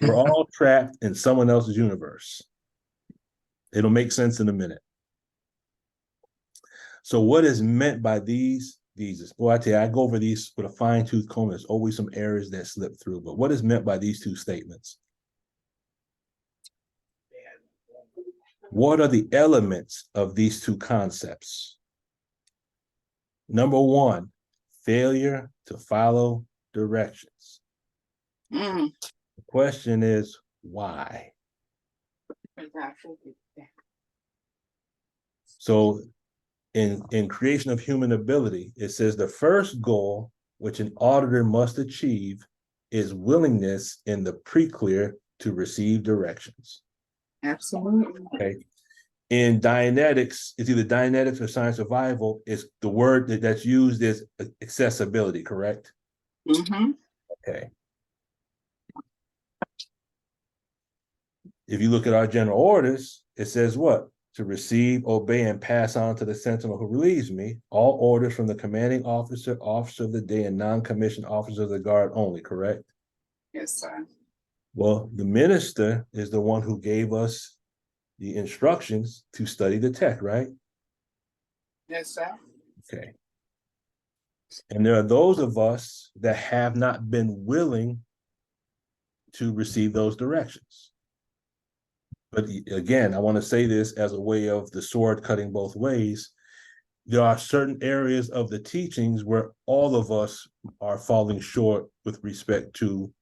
We're all trapped in someone else's universe. It'll make sense in a minute. So what is meant by these? Boy, I tell you, I go over these with a fine-tooth comb. There's always some errors that slip through. But what is meant by these two statements? What are the elements of these two concepts? Number one, failure to follow directions. The question is, why? So in Creation of Human Ability, it says the first goal which an auditor must achieve is willingness in the pre-clear to receive directions. Absolutely. Okay. In Dianetics, it's either Dianetics or Science Survival, is the word that's used is accessibility, correct? Mm-hmm. Okay. If you look at our general orders, it says what? To receive, obey, and pass on to the sentinel who relieves me, all orders from the commanding officer, officer of the day, and non-commissioned officers of the guard only, correct? Yes, sir. Well, the minister is the one who gave us the instructions to study the text, right? Yes, sir. Okay. And there are those of us that have not been willing to receive those directions. But again, I want to say this as a way of the sword cutting both ways. There are certain areas of the teachings where all of us are falling short with respect to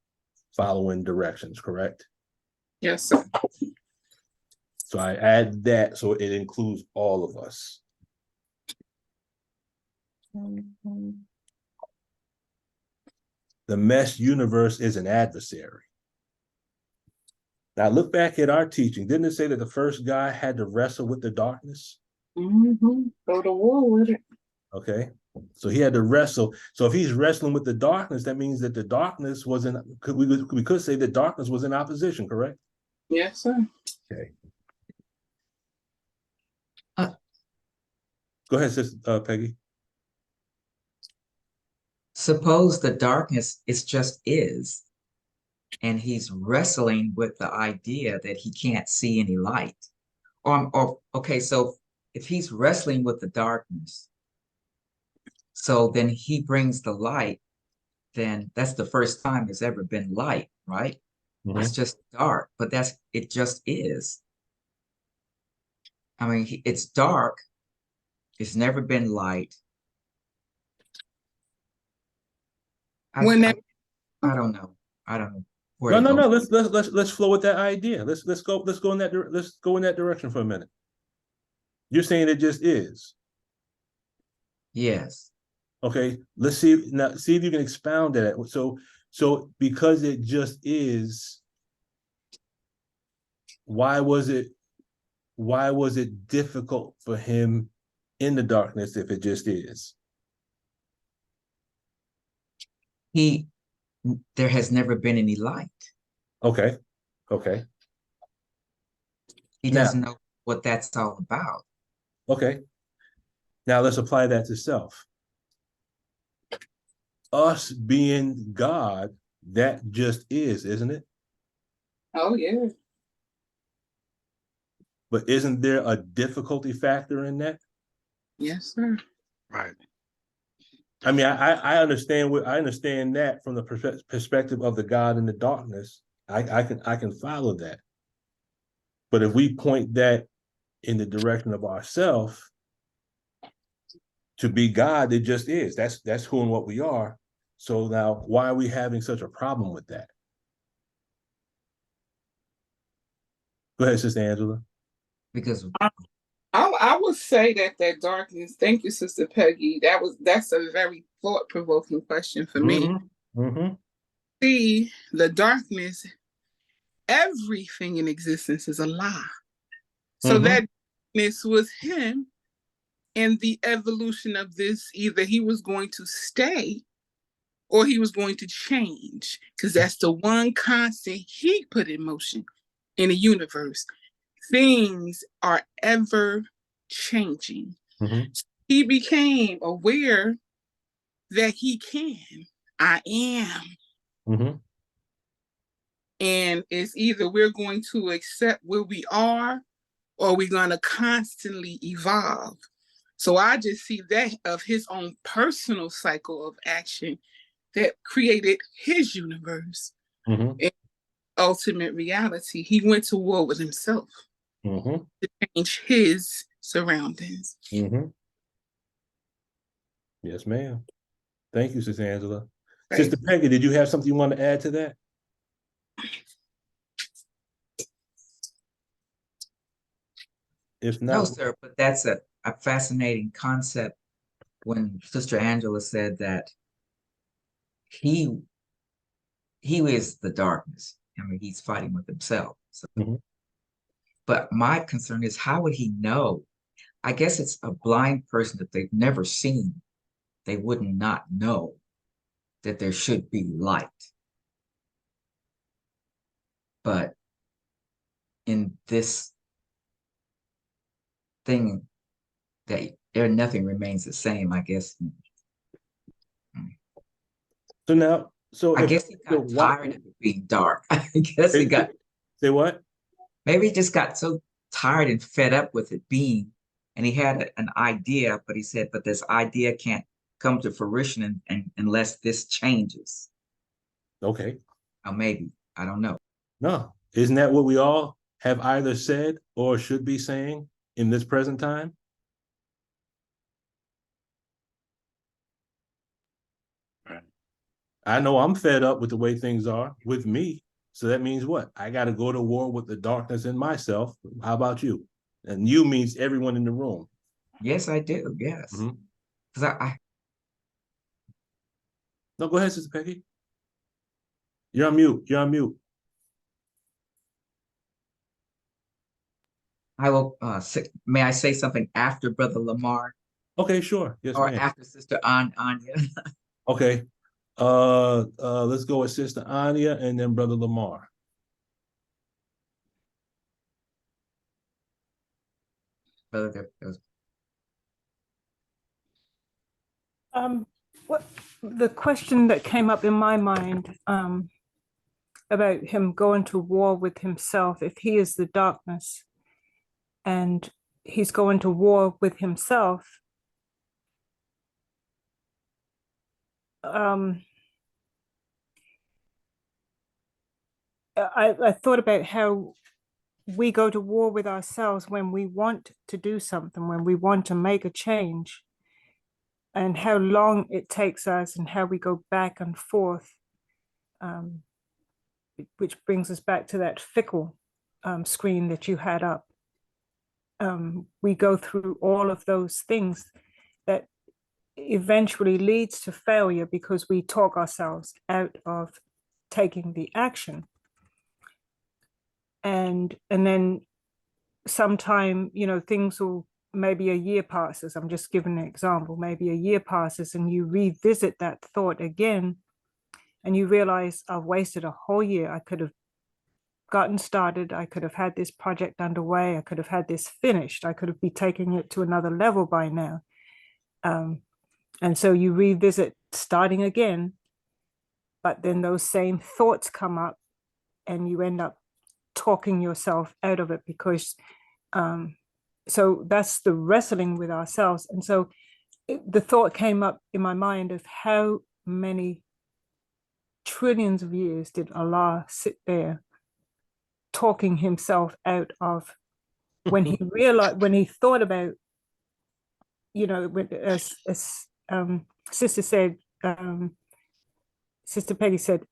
following directions, correct? Yes, sir. So I add that so it includes all of us. The mesh universe is an adversary. Now look back at our teaching. Didn't it say that the first guy had to wrestle with the darkness? Mm-hmm. Go to war with it. Okay. So he had to wrestle. So if he's wrestling with the darkness, that means that the darkness was in, we could say that darkness was in opposition, correct? Yes, sir. Okay. Go ahead, sister Peggy. Suppose the darkness is, and he's wrestling with the idea that he can't see any light. Okay, so if he's wrestling with the darkness, so then he brings the light, then that's the first time there's ever been light, right? Mm-hmm. It's just dark, but it just is. I mean, it's dark. It's never been light. I don't know. I don't know. No. Let's flow with that idea. Let's go in that direction for a minute. You're saying it just is. Yes. Okay. Let's see if you can expound that. So because it just is, why was it difficult for him in the darkness if it just is? There has never been any light. Okay. He doesn't know what that's all about. Okay. Now let's apply that to self. Us being God, that just is, isn't it? Oh, yeah. But isn't there a difficulty factor in that? Yes, sir. Right. I mean, I understand that from the perspective of the God in the darkness. I can follow that. But if we point that in the direction of ourself to be God, it just is. That's who and what we are. So now, why are we having such a problem with that? Go ahead, Sister Angela. Because I would say that darkness. Thank you, Sister Peggy. That's a very thought-provoking question for me. Mm-hmm. See, the darkness, everything in existence is a lie. So that darkness was him, and the evolution of this, either he was going to stay or he was going to change, because that's the one constant he put in motion in the universe. Things are ever changing. He became aware that he can. I am. And it's either we're going to accept where we are or we're going to constantly evolve. So I just see that of his own personal cycle of action that created his universe. And ultimate reality, he went to war with himself to change his surroundings. Yes, ma'am. Thank you, Sister Angela. Sister Peggy, did you have something you want to add to that? If not, no, sir, but that's a fascinating concept when Sister Angela said that he is the darkness. I mean, he's fighting with himself. So. But my concern is, how would he know? I guess it's a blind person that they've never seen. They would not know that there should be light. But in this thing, that nothing remains the same, I guess. So now, I guess he got tired of it being dark. I guess he got. Say what? Maybe he just got so tired and fed up with it being, and he had an idea, but he said, but this idea can't come to fruition unless this changes. Okay. Or maybe, I don't know. No, isn't that what we all have either said or should be saying in this present time? I know I'm fed up with the way things are with me. So that means what? I got to go to war with the darkness in myself. How about you? And you means everyone in the room. Yes, I do. Yes. Because No, go ahead, Sister Peggy. You're on mute. You're on mute. I will may I say something after Brother Lamar? Okay, sure. Yes, or ma'am. after Sister Anya. Okay. Let's go with Sister Anya and then Brother Lamar. What the question that came up in my mind about him going to war with himself, if he is the darkness and he's going to war with himself, I thought about how we go to war with ourselves when we want to do something, when we want to make a change, and how long it takes us and how we go back and forth, which brings us back to that fickle screen that you had up. We go through all of those things that eventually leads to failure because we talk ourselves out of taking the action. And then sometime, things will, maybe a year passes. I'm just giving an example. Maybe a year passes and you revisit that thought again and you realize I've wasted a whole year. I could have gotten started. I could have had this project underway. I could have had this finished. I could have been taking it to another level by now. And so you revisit starting again, but then those same thoughts come up and you end up talking yourself out of it because so that's the wrestling with ourselves. And so the thought came up in my mind of how many trillions of years did Allah sit there talking himself out of when he realized, when he thought about, you know, as Sister said, Sister Peggy said,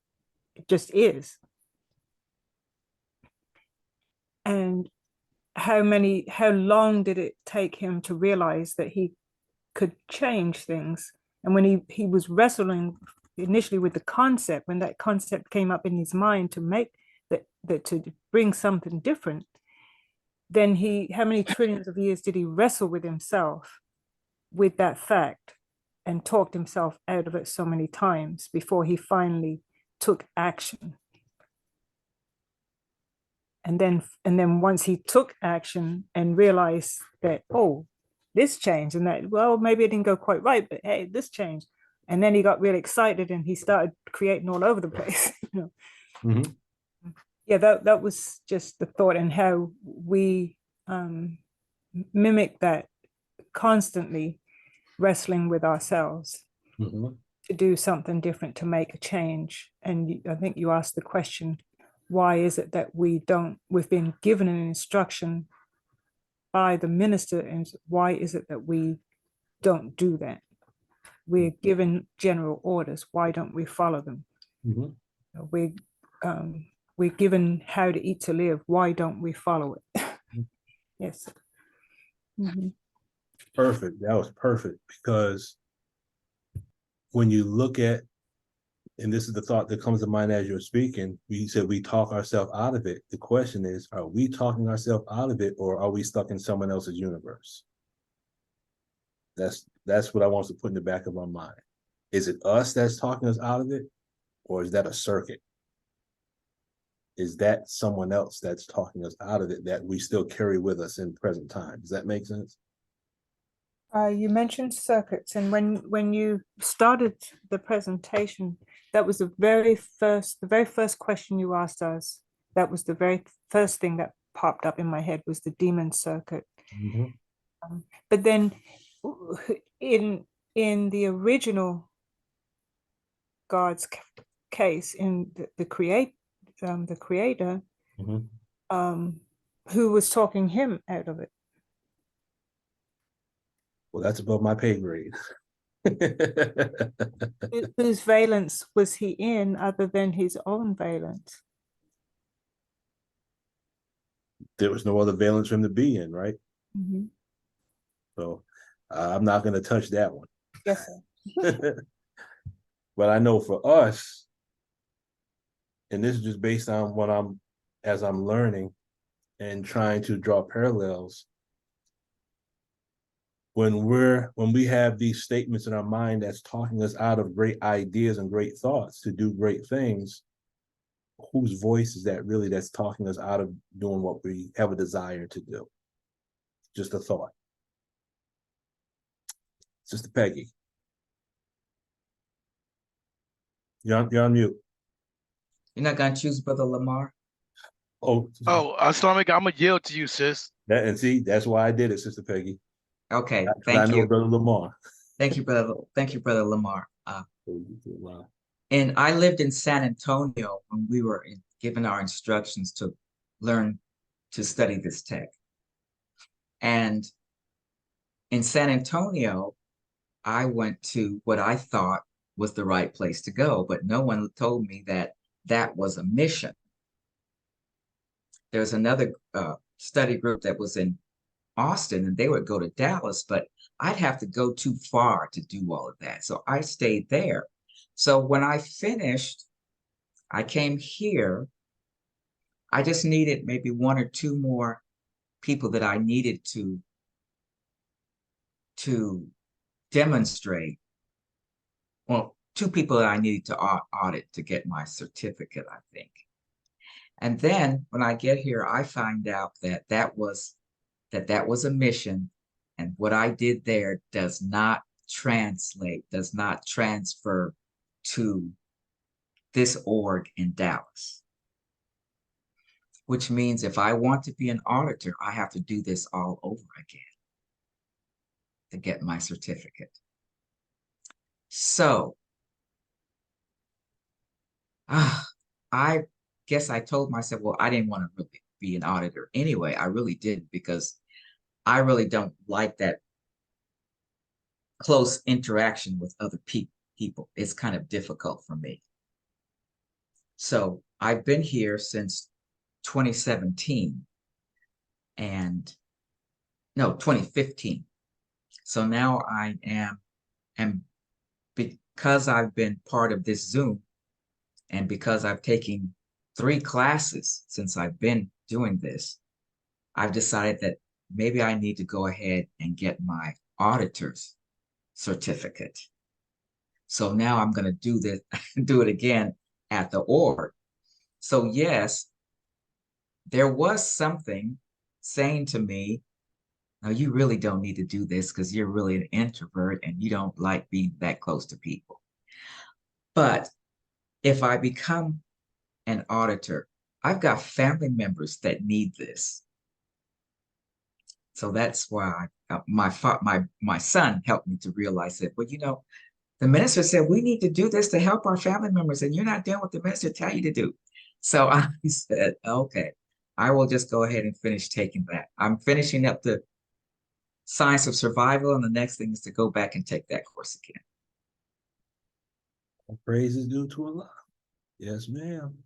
it just is. And how long did it take him to realize that he could change things? And when he was wrestling initially with the concept, when that concept came up in his mind to make that to bring something different, then how many trillions of years did he wrestle with himself with that fact and talked himself out of it so many times before he finally took action? And then once he took action and realized that, oh, this changed, and that, well, maybe it didn't go quite right, but hey, this changed. And then he got really excited and he started creating all over the place. You know? Mhm. Yeah, that was just the thought, and how we mimic that constantly, wrestling with ourselves Mhm. to do something different, to make a change. And I think you asked the question, why is it that we've been given an instruction by the minister, and why is it that we don't do that? We're given general orders. Why don't we follow them? Mhm. We're given how to eat to live. Why don't we follow it? Yes. Mhm. Perfect. That was perfect, because when you look at, and this is the thought that comes to mind as you're speaking, we said we talk ourselves out of it. The question is, are we talking ourselves out of it, or are we stuck in someone else's universe? That's what I want to put in the back of my mind. Is it us that's talking us out of it, or is that a circuit? Is that someone else that's talking us out of it that we still carry with us in present time? Does that make sense? You mentioned circuits, and when you started the presentation, that was the very first question you asked us. That was the very first thing that popped up in my head, was the demon circuit. Mhm. But then in the original God's case, in the creator, Mhm. who was talking him out of it? Well, that's above my pay grade. Whose valence was he in other than his own valence? There was no other valence for him to be in, right? Mhm. So I'm not going to touch that one. Yes, sir. But I know for us, and this is just based on what as I'm learning and trying to draw parallels, when we have these statements in our mind that's talking us out of great ideas and great thoughts to do great things, whose voice is that really that's talking us out of doing what we have a desire to do? Just a thought. Sister Peggy. You're on mute. You're not gonna choose Brother Lamar? Oh, Stormy, I'm gonna yield to you, sis. and see, that's why I did it, Sister Peggy. Okay, I thank know you. Brother Lamar. Thank you, Brother Lamar. Wow. And I lived in San Antonio when we were given our instructions to learn to study this tech. And in San Antonio, I went to what I thought was the right place to go, but no one told me that that was a mission. There's another study group that was in Austin, and they would go to Dallas, but I'd have to go too far to do all of that. So I stayed there. So when I finished, I came here. I just needed maybe one or two more people that I needed to demonstrate. Well, two people that I needed to audit to get my certificate, I think. And then when I get here, I find out that that was a mission, and what I did there does not translate, does not transfer to this org in Dallas. Which means if I want to be an auditor, I have to do this all over again to get my certificate. So I guess I told myself, well, I didn't want to really be an auditor anyway. I really didn't, because I really don't like that close interaction with other people. It's kind of difficult for me. So I've been here since 2017 and no, 2015. So now I am because I've been part of this Zoom and because I've taken 3 classes since I've been doing this, I've decided that maybe I need to go ahead and get my auditor's certificate. So now I'm going to do this, do it again at the org. So yes, there was something saying to me, now you really don't need to do this because you're really an introvert and you don't like being that close to people. But if I become an auditor, I've got family members that need this. So that's why my son helped me to realize that, well, you know, the minister said we need to do this to help our family members, and you're not doing what the minister tell you to do. So I said, okay, I will just go ahead and finish taking that. I'm finishing up the Science of Survival, and the next thing is to go back and take that course again. Praise is due to Allah. Yes, ma'am.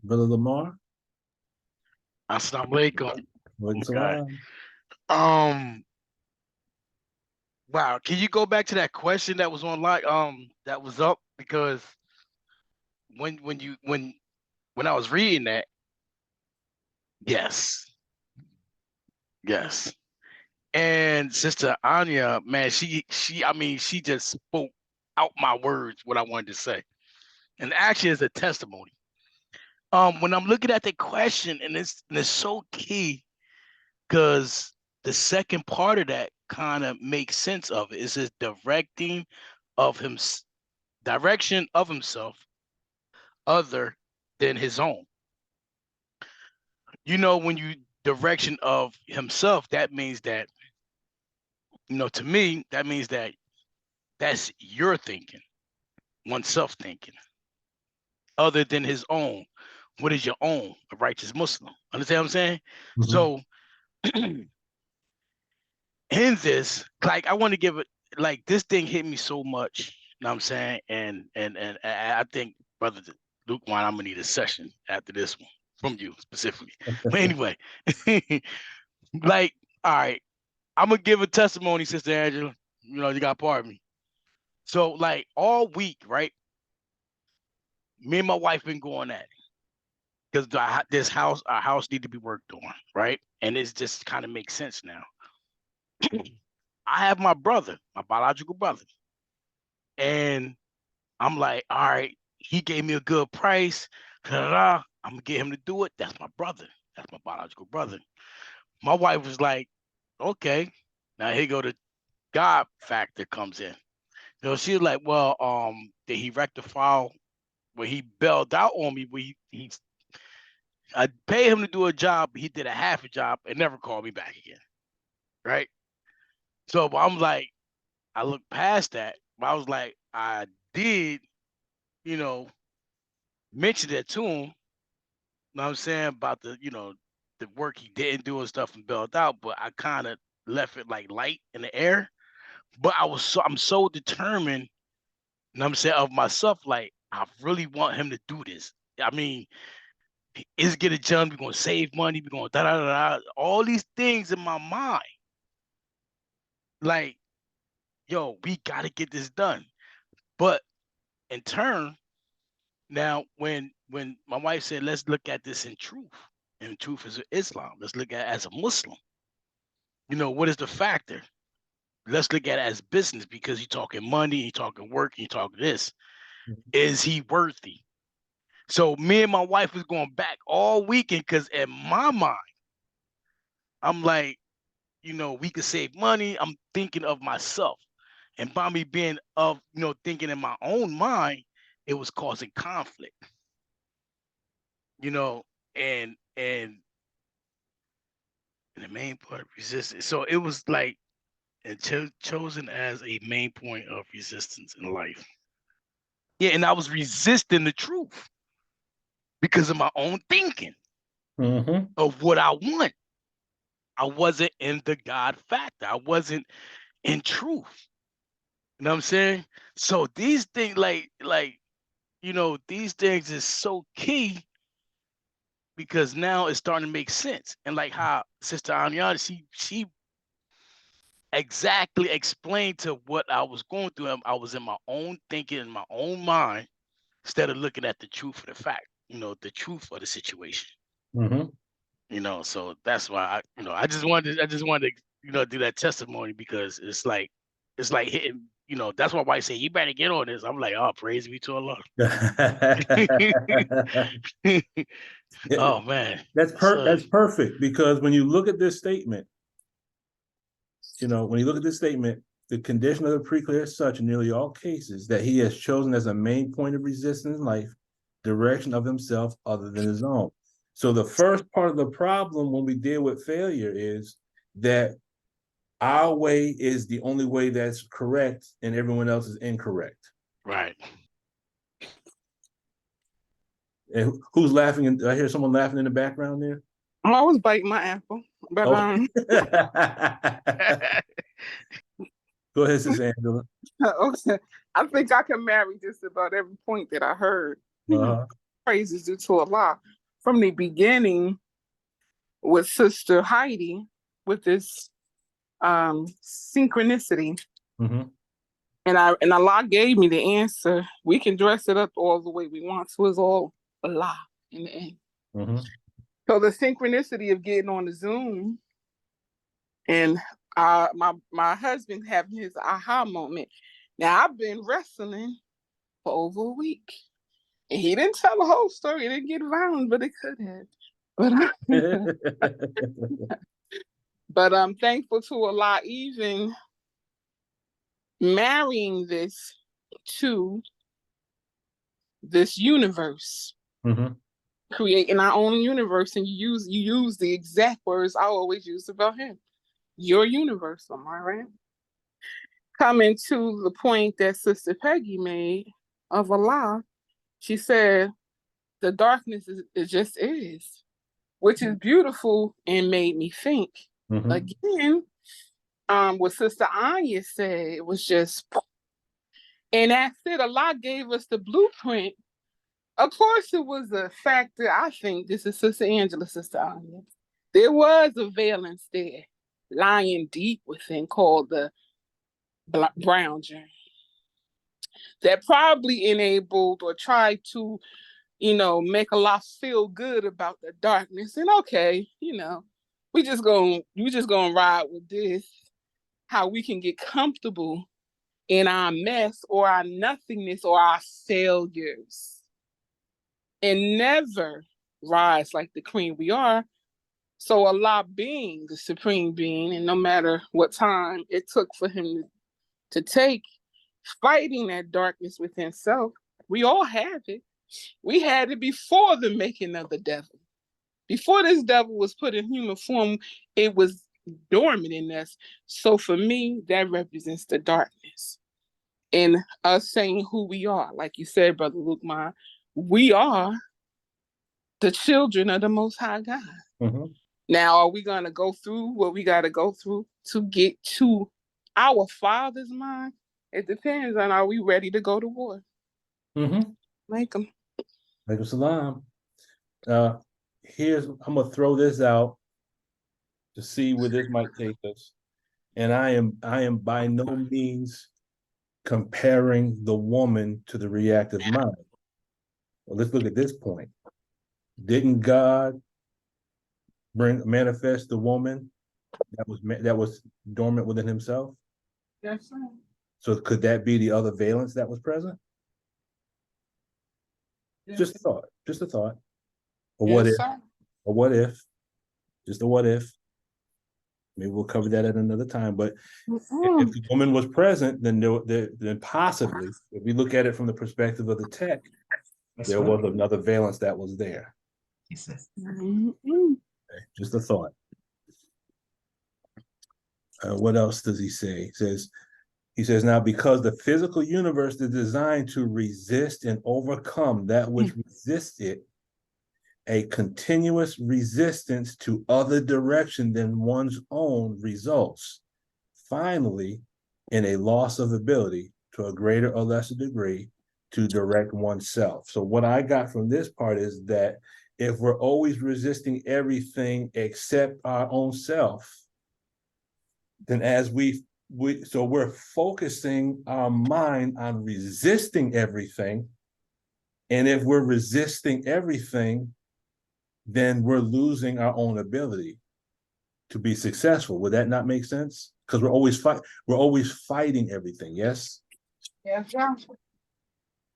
Brother Lamar. Assalamu alaikum. Okay. Wow, can you go back to that question that was online, that was up? Because when I was reading that, yes. And Sister Anya, man, she just spoke out my words, what I wanted to say. And actually is a testimony. When I'm looking at the question, and it's so key, because the second part of that kind of makes sense of it. Is his direction of himself other than his own. You know, when you direction of himself, that means that, you know, to me, that means that that's your thinking, oneself thinking, other than his own. What is your own? A righteous Muslim. Understand what I'm saying? Mm-hmm. So in this, like, I want to give it, like, this thing hit me so much, you know what I'm saying? And I think, Brother Luke, I'm gonna need a session after this one from you specifically. But anyway, like, all right, I'm gonna give a testimony, Sister Angela. You know, you got to pardon me. So, like, all week, right? Me and my wife been going at it because our house need to be worked on, right? And it's just kind of makes sense now. I have my brother, my biological brother, and I'm like, all right, he gave me a good price. I'm gonna get him to do it. That's my brother. That's my biological brother. My wife was like, okay, now here go the God factor comes in. So she was like, well, did he rectify where he bailed out on me? Where I paid him to do a job, he did a half a job and never called me back again, right? So I'm like, I looked past that, but I was like, I did, you know, mention that to him. You know what I'm saying, about the, you know, the work he didn't do and stuff and bailed out, but I kind of left it like light in the air. But I'm so determined, you know what I'm saying, of myself, like, I really want him to do this. I mean, is get it done, we're gonna save money, we're gonna da-da-da-da, all these things in my mind. Like, yo, we gotta get this done. But in turn, now when my wife said, let's look at this in truth, and truth is Islam, let's look at it as a Muslim. You know, what is the factor? Let's look at it as business, because you're talking money, you're talking work, you're talking this. Mm-hmm. Is he worthy? So me and my wife was going back all weekend, because in my mind, I'm like, you know, we could save money. I'm thinking of myself. And by me being thinking in my own mind, it was causing conflict. You know, and the main part of resistance. So it was like, chosen as a main point of resistance in life. Yeah, and I was resisting the truth. because of my own thinking Mm-hmm. of what I want. I wasn't in the God factor. I wasn't in truth. You know what I'm saying? So these things, these things is so key because now it's starting to make sense. And like how Sister Aniana, she exactly explained to what I was going through. I was in my own thinking, in my own mind, instead of looking at the truth of the fact, the truth of the situation. Mm-hmm. So that's why I just wanted to, do that testimony because it's like hitting, that's why I say you better get on this. I'm like, oh, praise be to Allah. Oh man. That's perfect because when you look at this statement, the condition of the preclear is such in nearly all cases that he has chosen as a main point of resistance in life, direction of himself other than his own. So the first part of the problem when we deal with failure is that our way is the only way that's correct and everyone else is incorrect. Right. And who's laughing? I hear someone laughing in the background there. I was biting my apple, but Go ahead, Sis Angela. okay. I think I can marry just about every point that I heard. Praises due to Allah. From the beginning with Sister Heidi, with this synchronicity. Mm-hmm. And Allah gave me the answer. We can dress it up all the way we want to. It's all Allah in the end. Mm-hmm. So the synchronicity of getting on the Zoom and my husband having his aha moment. Now I've been wrestling for over a week. And he didn't tell the whole story. It didn't get violent, but it could have. But I'm thankful to Allah even marrying this to this universe. Mm-hmm. Creating our own universe, and you use the exact words I always use about him. Your universe, am I right? Coming to the point that Sister Peggy made of Allah, she said the darkness is just is, which is beautiful and made me think. Mm-hmm. Again, what Sister Anya said was just, and that's it. Allah gave us the blueprint. Of course, it was a factor. I think this is Sister Angela, Sister Anya. There was a valence there, lying deep within, called the brown germ, that probably enabled or tried to, make Allah feel good about the darkness. And okay, we just gonna ride with this. How we can get comfortable in our mess or our nothingness or our failures, and never rise like the queen we are. So Allah being the supreme being, and no matter what time it took for him to take, fighting that darkness within self, we all have it. We had it before the making of the devil. Before this devil was put in human form, it was dormant in us. So for me, that represents the darkness. And us saying who we are, like you said, Brother Lukman, we are the children of the Most High God. Mm-hmm. Now, are we going to go through what we got to go through to get to our Father's mind? It depends on, are we ready to go to war? Mm-hmm. Make them. Alaikum salam. I'm going to throw this out to see where this might take us. And I am by no means comparing the woman to the reactive mind. Well, let's look at this point. Didn't God manifest the woman that was dormant within himself? That's right. So could that be the other valence that was present? Yes. Just a thought. Or Yes, what if? sir. Or what if? Just a what if. Maybe we'll cover that at another time. But if the woman was present, then possibly, if we look at it from the perspective of the text, there was another valence that was there. Okay, just a thought. What else does he say? He says, now because the physical universe is designed to resist and overcome that which resists it, a continuous resistance to other direction than one's own results, finally, in a loss of ability to a greater or lesser degree to direct oneself. So what I got from this part is that if we're always resisting everything except our own self, then as we're focusing our mind on resisting everything. And if we're resisting everything, then we're losing our own ability to be successful. Would that not make sense? Because we're always fighting everything, yes? Yeah, yeah.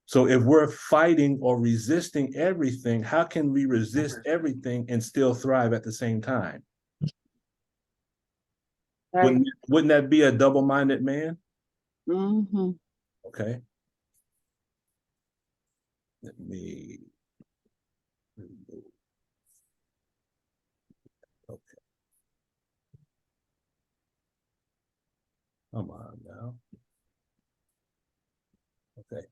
So if we're fighting or resisting everything, how can we resist everything and still thrive at the same time? Right. Wouldn't that be a double-minded man? Mm-hmm. Okay. Let me remove. Okay. Come on now. Okay.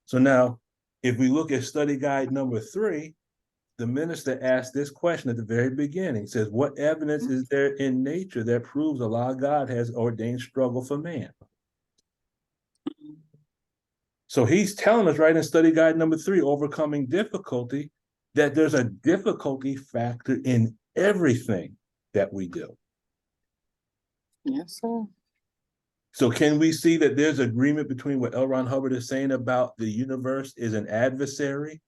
So now, if we look at study guide number 3, the minister asked this question at the very beginning. He says, what evidence is there in nature that proves Allah God has ordained struggle for man? So he's telling us right in study guide number 3, overcoming difficulty, that there's a difficulty factor in everything that we do. Yes, sir. So can we see that there's agreement between what L. Ron Hubbard is saying about the universe is an adversary,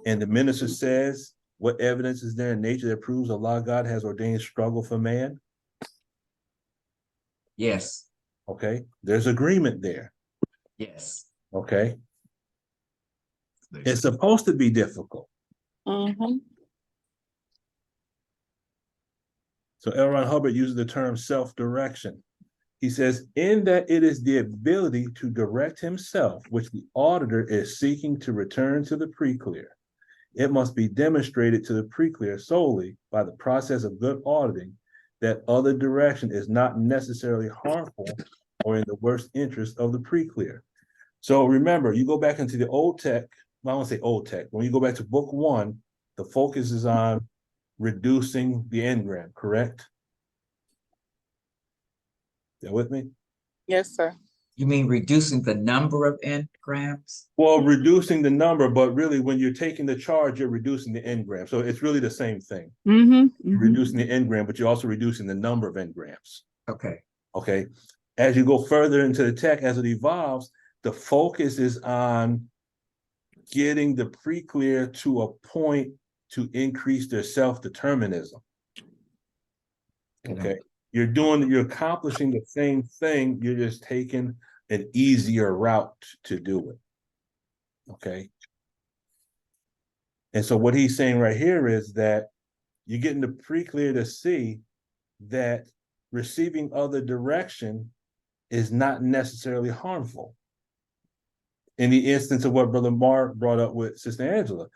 and the minister says, what evidence is there in nature that proves Allah God has ordained struggle for man? Yes. Okay, there's agreement there. Yes. Okay. It's supposed to be difficult. Mm-hmm. So L. Ron Hubbard uses the term self-direction. He says, in that it is the ability to direct himself, which the auditor is seeking to return to the pre-clear. It must be demonstrated to the pre-clear solely by the process of good auditing that other direction is not necessarily harmful or in the worst interest of the pre-clear. So remember, you go back into the old tech, I don't say old tech, when you go back to book 1, the focus is on reducing the engram, correct? You with me? Yes, sir. You mean reducing the number of engrams? Well, reducing the number, but really when you're taking the charge, you're reducing the engram. So it's really the same thing. Mm-hmm. You're reducing the engram, but you're also reducing the number of engrams. Okay. Okay. As you go further into the tech, as it evolves, the focus is on getting the pre-clear to a point to increase their self-determinism. Okay. You're accomplishing the same thing, you're just taking an easier route to do it. Okay. And so what he's saying right here is that you're getting the pre-clear to see that receiving other direction is not necessarily harmful. In the instance of what Brother Mark brought up with Sister Angela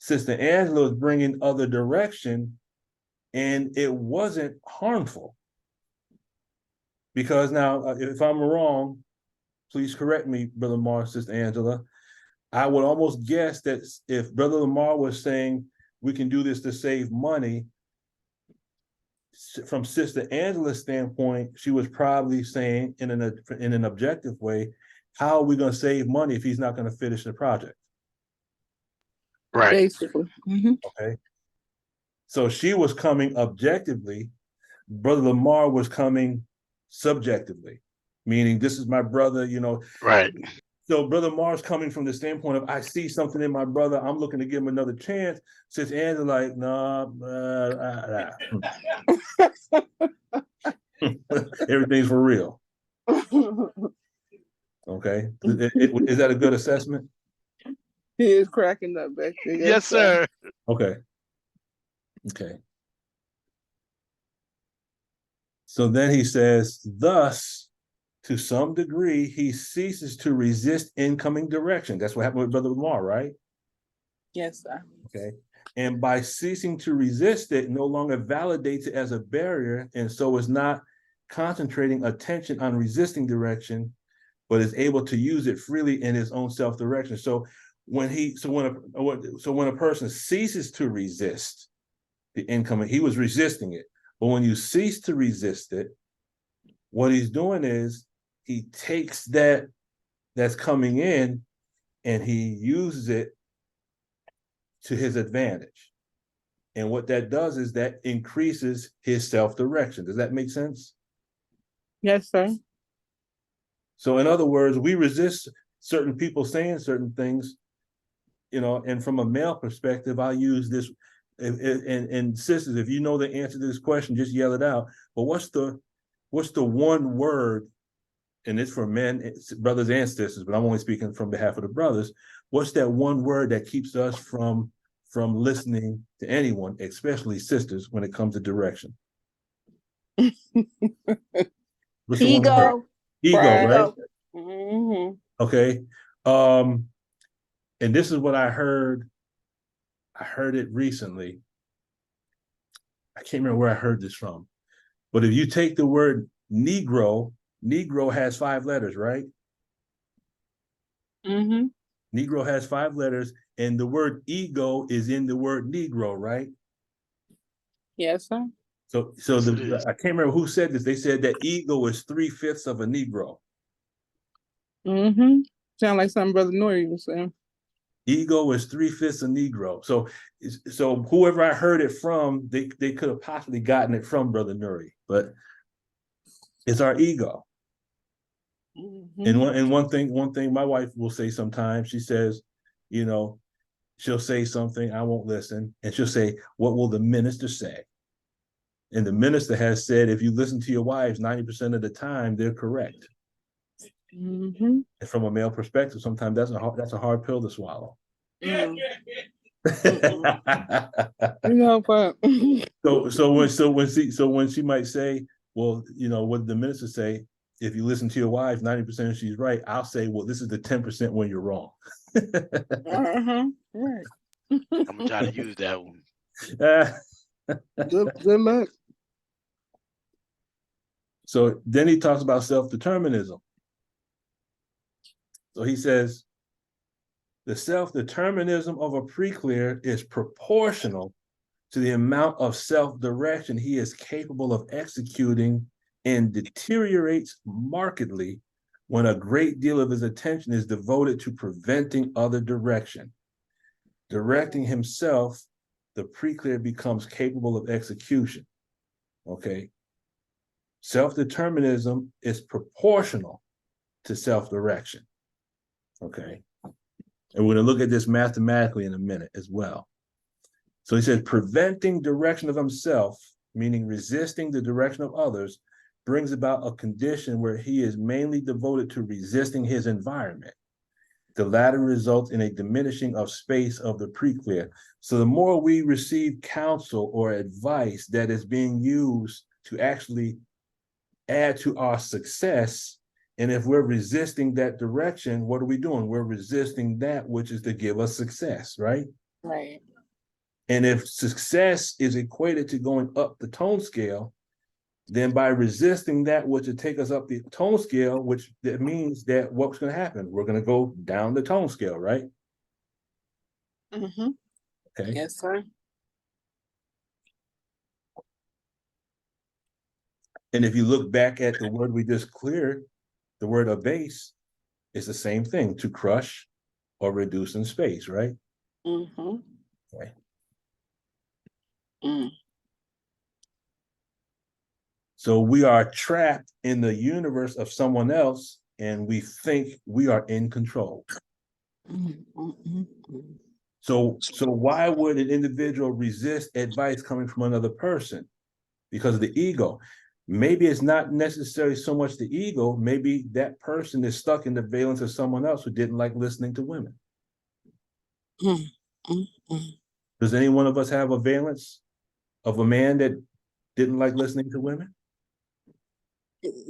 is bringing other direction, and it wasn't harmful. Because now, if I'm wrong, please correct me, Brother Lamar, Sister Angela. I would almost guess that if Brother Lamar was saying we can do this to save money, from Sister Angela's standpoint, she was probably saying in an objective way, how are we going to save money if he's not going to finish the project? Right. Basically. Mm-hmm. Okay. So she was coming objectively. Brother Lamar was coming subjectively, meaning this is my brother, Right. So Brother Mar's coming from the standpoint of, I see something in my brother, I'm looking to give him another chance. Since Angela like, nah, everything's for real. Okay, is that a good assessment? He is cracking up back there. Yes, sir. Okay. So then he says, thus, to some degree, he ceases to resist incoming direction. That's what happened with Brother Lamar, right? Yes, sir. Okay. And by ceasing to resist it, no longer validates it as a barrier, and so is not concentrating attention on resisting direction, but is able to use it freely in his own self-direction. So when a person ceases to resist the incoming, he was resisting it. But when you cease to resist it, what he's doing is he takes that's coming in and he uses it to his advantage. And what that does is that increases his self-direction. Does that make sense? Yes, sir. So in other words, we resist certain people saying certain things, and from a male perspective, I'll use this, and sisters, if you know the answer to this question, just yell it out. But what's the one word, and it's for men, brothers and sisters, but I'm only speaking from behalf of the brothers. What's that one word that keeps us from listening to anyone, especially sisters, when it comes to direction? Ego. Ego, right? Mm-hmm. Okay. And this is what I heard. I heard it recently. I can't remember where I heard this from. But if you take the word Negro, Negro has 5 letters, right? Mm-hmm. Negro has 5 letters, and the word ego is in the word Negro, right? Yes, sir. So I can't remember who said this. They said that ego is 3/5 of a Negro. Mm-hmm. Sound like something Brother Nori was saying. Ego is 3/5 a Negro. So whoever I heard it from, they could have possibly gotten it from Brother Nuri, but it's our ego. Mm-hmm. And one thing my wife will say sometimes, she says, she'll say something, I won't listen, and she'll say, what will the minister say? And the minister has said, if you listen to your wives 90% of the time, they're correct. Mm-hmm. And from a male perspective, sometimes that's a hard pill to swallow. Mm. But So when she might say, well, what did the minister say? If you listen to your wife 90% she's right, I'll say, well, this is the 10% when you're wrong. uh-huh. Right. I'm gonna try to use that one. Good luck. So then he talks about self-determinism. So he says, the self-determinism of a pre-clear is proportional to the amount of self-direction he is capable of executing, and deteriorates markedly when a great deal of his attention is devoted to preventing other direction. Directing himself, the pre-clear becomes capable of execution. Okay. Self-determinism is proportional to self-direction. Okay. And we're going to look at this mathematically in a minute as well. So he says, preventing direction of himself, meaning resisting the direction of others, brings about a condition where he is mainly devoted to resisting his environment. The latter results in a diminishing of space of the pre-clear. So the more we receive counsel or advice that is being used to actually add to our success, and if we're resisting that direction, what are we doing? We're resisting that which is to give us success, right? Right. And if success is equated to going up the tone scale, then by resisting that which would take us up the tone scale, which that means that what's going to happen? We're going to go down the tone scale, right? Mm-hmm. Okay. Yes, sir. And if you look back at the word we just cleared, the word abase is the same thing, to crush or reduce in space, right? Mm-hmm. Okay. Mm. So we are trapped in the universe of someone else, and we think we are in control. Mm-hmm. So why would an individual resist advice coming from another person? Because of the ego. Maybe it's not necessarily so much the ego. Maybe that person is stuck in the valence of someone else who didn't like listening to women. Mm-hmm. Does any one of us have a valence of a man that didn't like listening to women?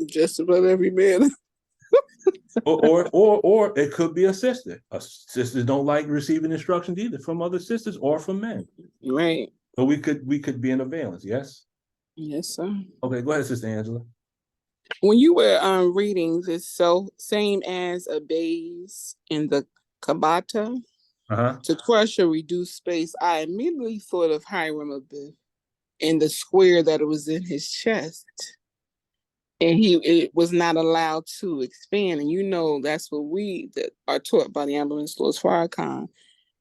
Just about every man. or it could be a sister. Sisters don't like receiving instructions either from other sisters or from men. Right. So we could be in a valence, yes? Yes, sir. Okay, go ahead, Sister Angela. When you were reading this, so same as a base in the Kabata, to crush or reduce space, I immediately thought of Hiram Abiff and the square that it was in his chest. And it was not allowed to expand. And you know, that's what we that are taught by the Ambulance Lords Farrakhan.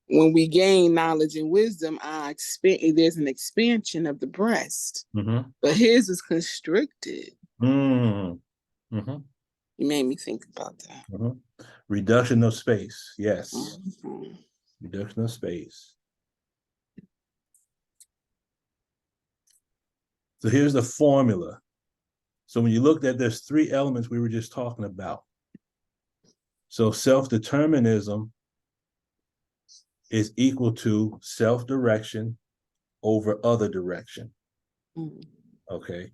When we gain knowledge and wisdom, there's an expansion of the breast. But his is constricted. You made me think about that. Reduction of space, yes. Reduction of space. So here's the formula. So when you looked at, there's 3 elements we were just talking about. So self-determinism is equal to self-direction over other direction. Okay.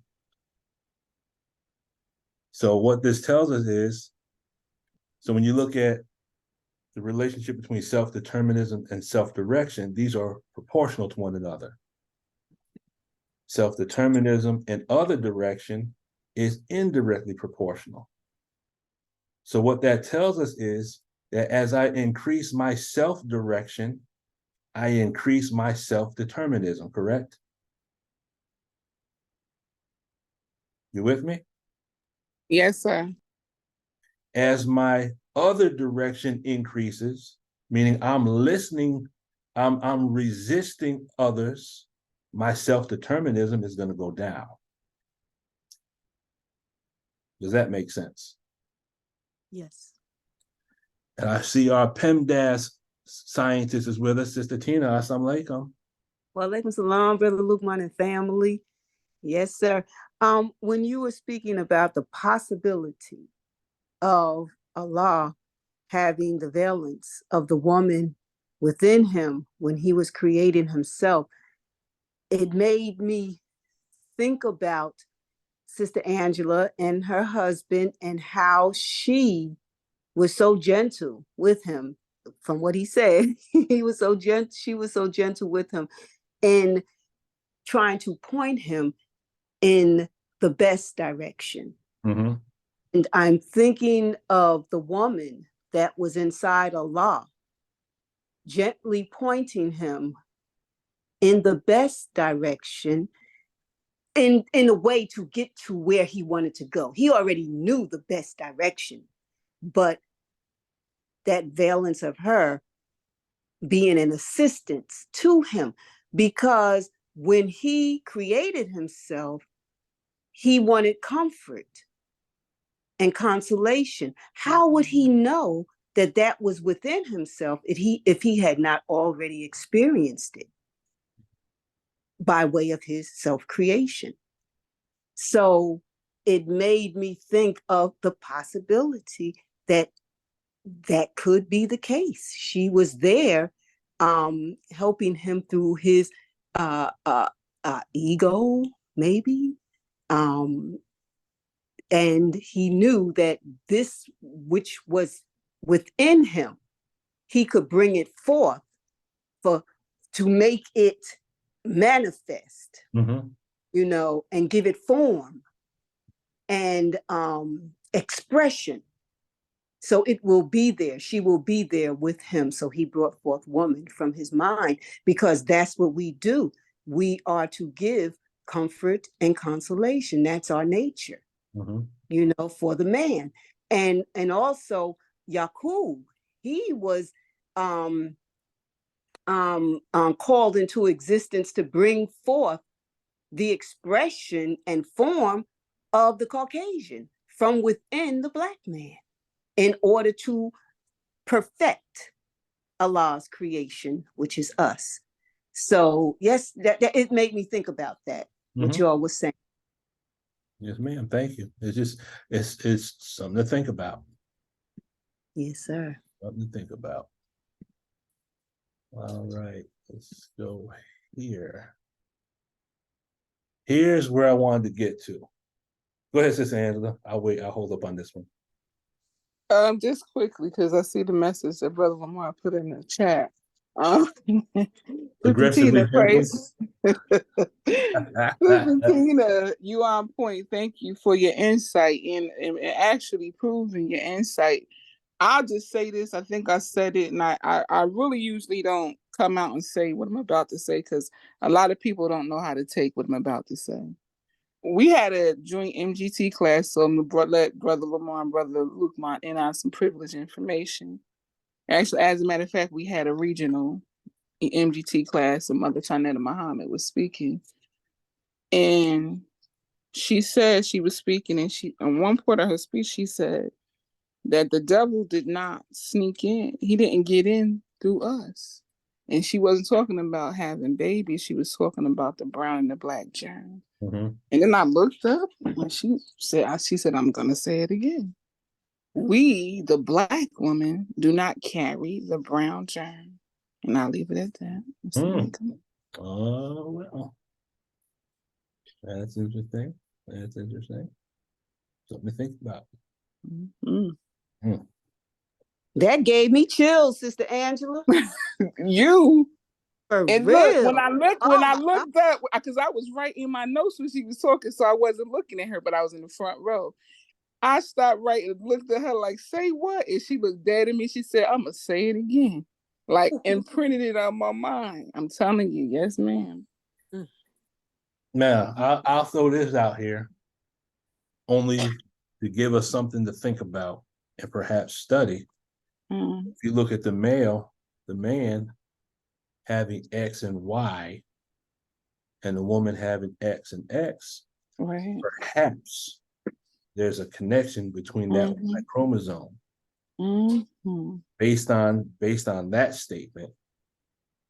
So what this tells us is, so when you look at the relationship between self-determinism and self-direction, these are proportional to one another. Self-determinism and other direction is indirectly proportional. So what that tells us is that as I increase my self-direction, I increase my self-determinism, correct? You with me? Yes, sir. As my other direction increases, meaning I'm listening, I'm resisting others, my self-determinism is going to go down. Does that make sense? Yes. And I see our PEMDAS scientist is with us, Sister Tina. Assalamu alaikum. Well, alaikum salam, Brother Lukman and family. Yes, sir. When you were speaking about the possibility of Allah having the valence of the woman within him when he was creating himself, it made me think about Sister Angela and her husband and how she was so gentle with him. From what he said, he was so gentle, she was so gentle with him in trying to point him in the best direction. And I'm thinking of the woman that was inside Allah, gently pointing him in the best direction, in a way to get to where he wanted to go. He already knew the best direction, but that valence of her being an assistance to him, because when he created himself, he wanted comfort and consolation. How would he know that that was within himself if he had not already experienced it by way of his self-creation? So it made me think of the possibility that that could be the case. She was there helping him through his ego, maybe. And he knew that this which was within him, he could bring it forth to make it manifest, you know, and give it form and expression. So it will be there. She will be there with him. So he brought forth woman from his mind, because that's what we do. We are to give comfort and consolation. That's our nature, you know, for the man. And also Yaqub, he was called into existence to bring forth the expression and form of the Caucasian from within the Black man, in order to perfect Allah's creation, which is us. So yes, that it made me think about that, what you all was saying. Yes, ma'am. Thank you. It's something to think about. Yes, sir. Something to think about. All right, let's go here. Here's where I wanted to get to. Go ahead, Sister Angela. I'll wait. I'll hold up on this one. Just quickly, because I see the message that Brother Lamar put in the chat. Aggressively praise. Tina, you on point. Thank you for your insight and actually proving your insight I'll just say this. I think I said it, and I really usually don't come out and say what I'm about to say because a lot of people don't know how to take what I'm about to say. We had a joint MGT class, so my brother Lamar and brother Luke Mont in on some privileged information. Actually, as a matter of fact, we had a regional MGT class, and Mother Chanetta Muhammad was speaking. And she said she was speaking, and she, on one part of her speech, she said that the devil did not sneak in. He didn't get in through us. And she wasn't talking about having babies. She was talking about the brown and the black germ. Mm-hmm. And then I looked up and she said, I'm going to say it again. We, the black woman, do not carry the brown germ. And I'll leave it at that. Oh, well. That's interesting. That's interesting. Something to think about. Mm-hmm. That gave me chills, Sister Angela. You. For and real. Look, when I looked up, because I was writing my notes when she was talking, so I wasn't looking at her, but I was in the front row. I stopped writing, looked at her like, say what? And she looked dead at me. She said, I'm going to say it again. Like, imprinted it on my mind. I'm telling you, yes, ma'am. Now, I'll throw this out here only to give us something to think about and perhaps study. If you look at the man having X and Y, and the woman having X and X, right. Perhaps there's a connection between that Y chromosome. Based on that statement,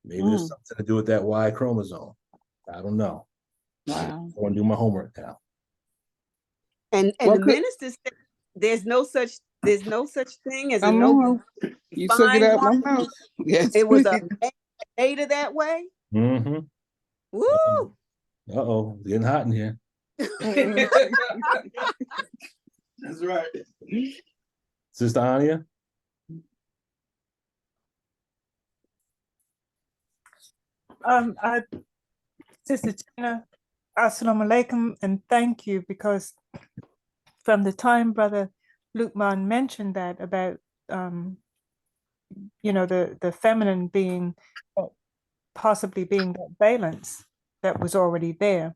maybe there's something to do with that Y chromosome. I don't know. Wow. I want to do my homework now. And the minister said there's no such thing as a no. You took it out my mouth. Yes. It was a data that way. Mm-hmm. Woo! Uh-oh, getting hot in here. That's right. Sister Anya? Sister Tina, Assalamu alaikum, and thank you, because from the time Brother Lukman mentioned that about the feminine being possibly being that valence that was already there,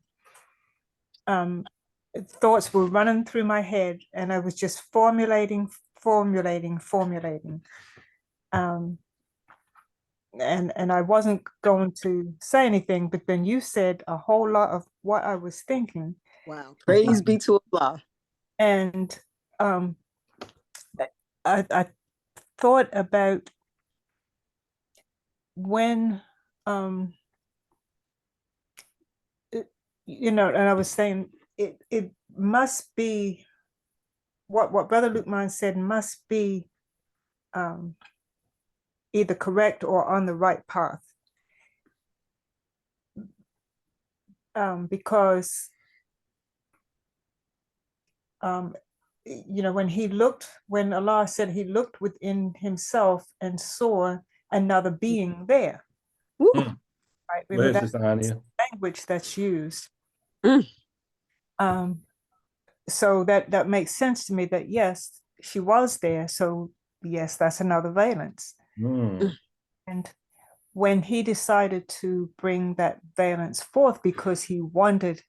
thoughts were running through my head, and I was just formulating. And I wasn't going to say anything, but then you said a whole lot of what I was thinking. Wow. Praise be to Allah. And I thought about when and I was saying it must be what Brother Lukman said must be either correct or on the right path, because when Allah said he looked within himself and saw another being there. Right? Remember, that's the language that's used. So that makes sense to me that yes, she was there. So yes, that's another valence. And when he decided to bring that valence forth because he wanted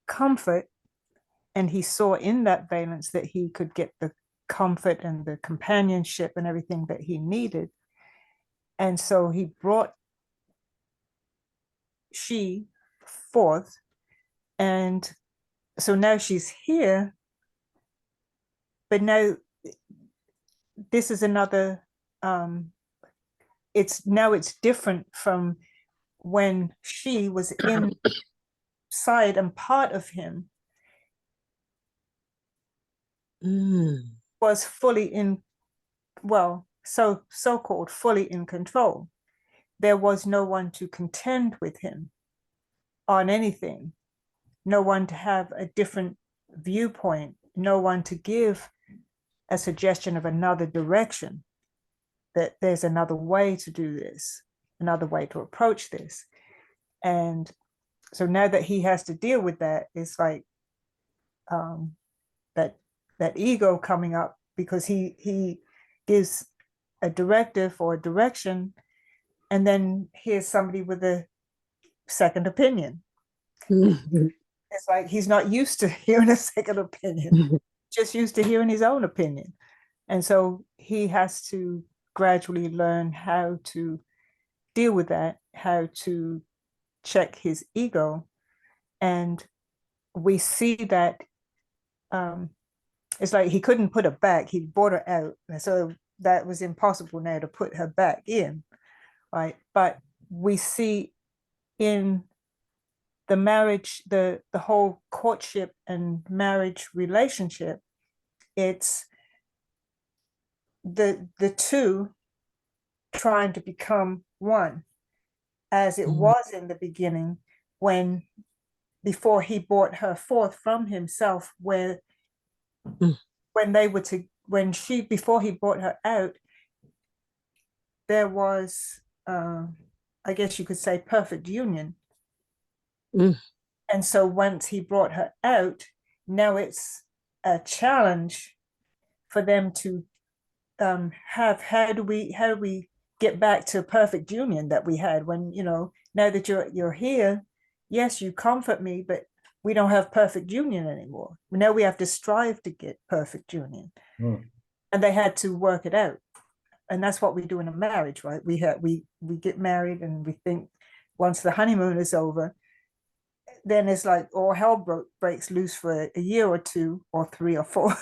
comfort, and he saw in that valence that he could get the comfort and the companionship and everything that he needed. And so he brought she forth. And so now she's here. But now this is another, it's different from when she was inside and part of him. Was fully in, so-called fully in control. There was no one to contend with him on anything, no one to have a different viewpoint, no one to give a suggestion of another direction, that there's another way to do this, another way to approach this. And so now that he has to deal with that, it's like that ego coming up, because he gives a directive or a direction, and then here's somebody with a second opinion. It's like he's not used to hearing a second opinion, just used to hearing his own opinion. And so he has to gradually learn how to deal with that, how to check his ego. And we see that it's like he couldn't put her back, he brought her out. And so that was impossible now to put her back in, right? But we see in the marriage, the whole courtship and marriage relationship, it's the two trying to become one, as it was in the beginning, when before he brought her forth from himself, where when they were to, when she, before he brought her out, there was I guess you could say perfect union. And so once he brought her out, now it's a challenge for them to have, how do we get back to perfect union that we had when, you know, now that you're here, yes, you comfort me, but we don't have perfect union anymore. Now we have to strive to get perfect union. And they had to work it out. And that's what we do in a marriage, right? We get married and we think once the honeymoon is over, then it's like all hell breaks loose for a year or two or 3 or 4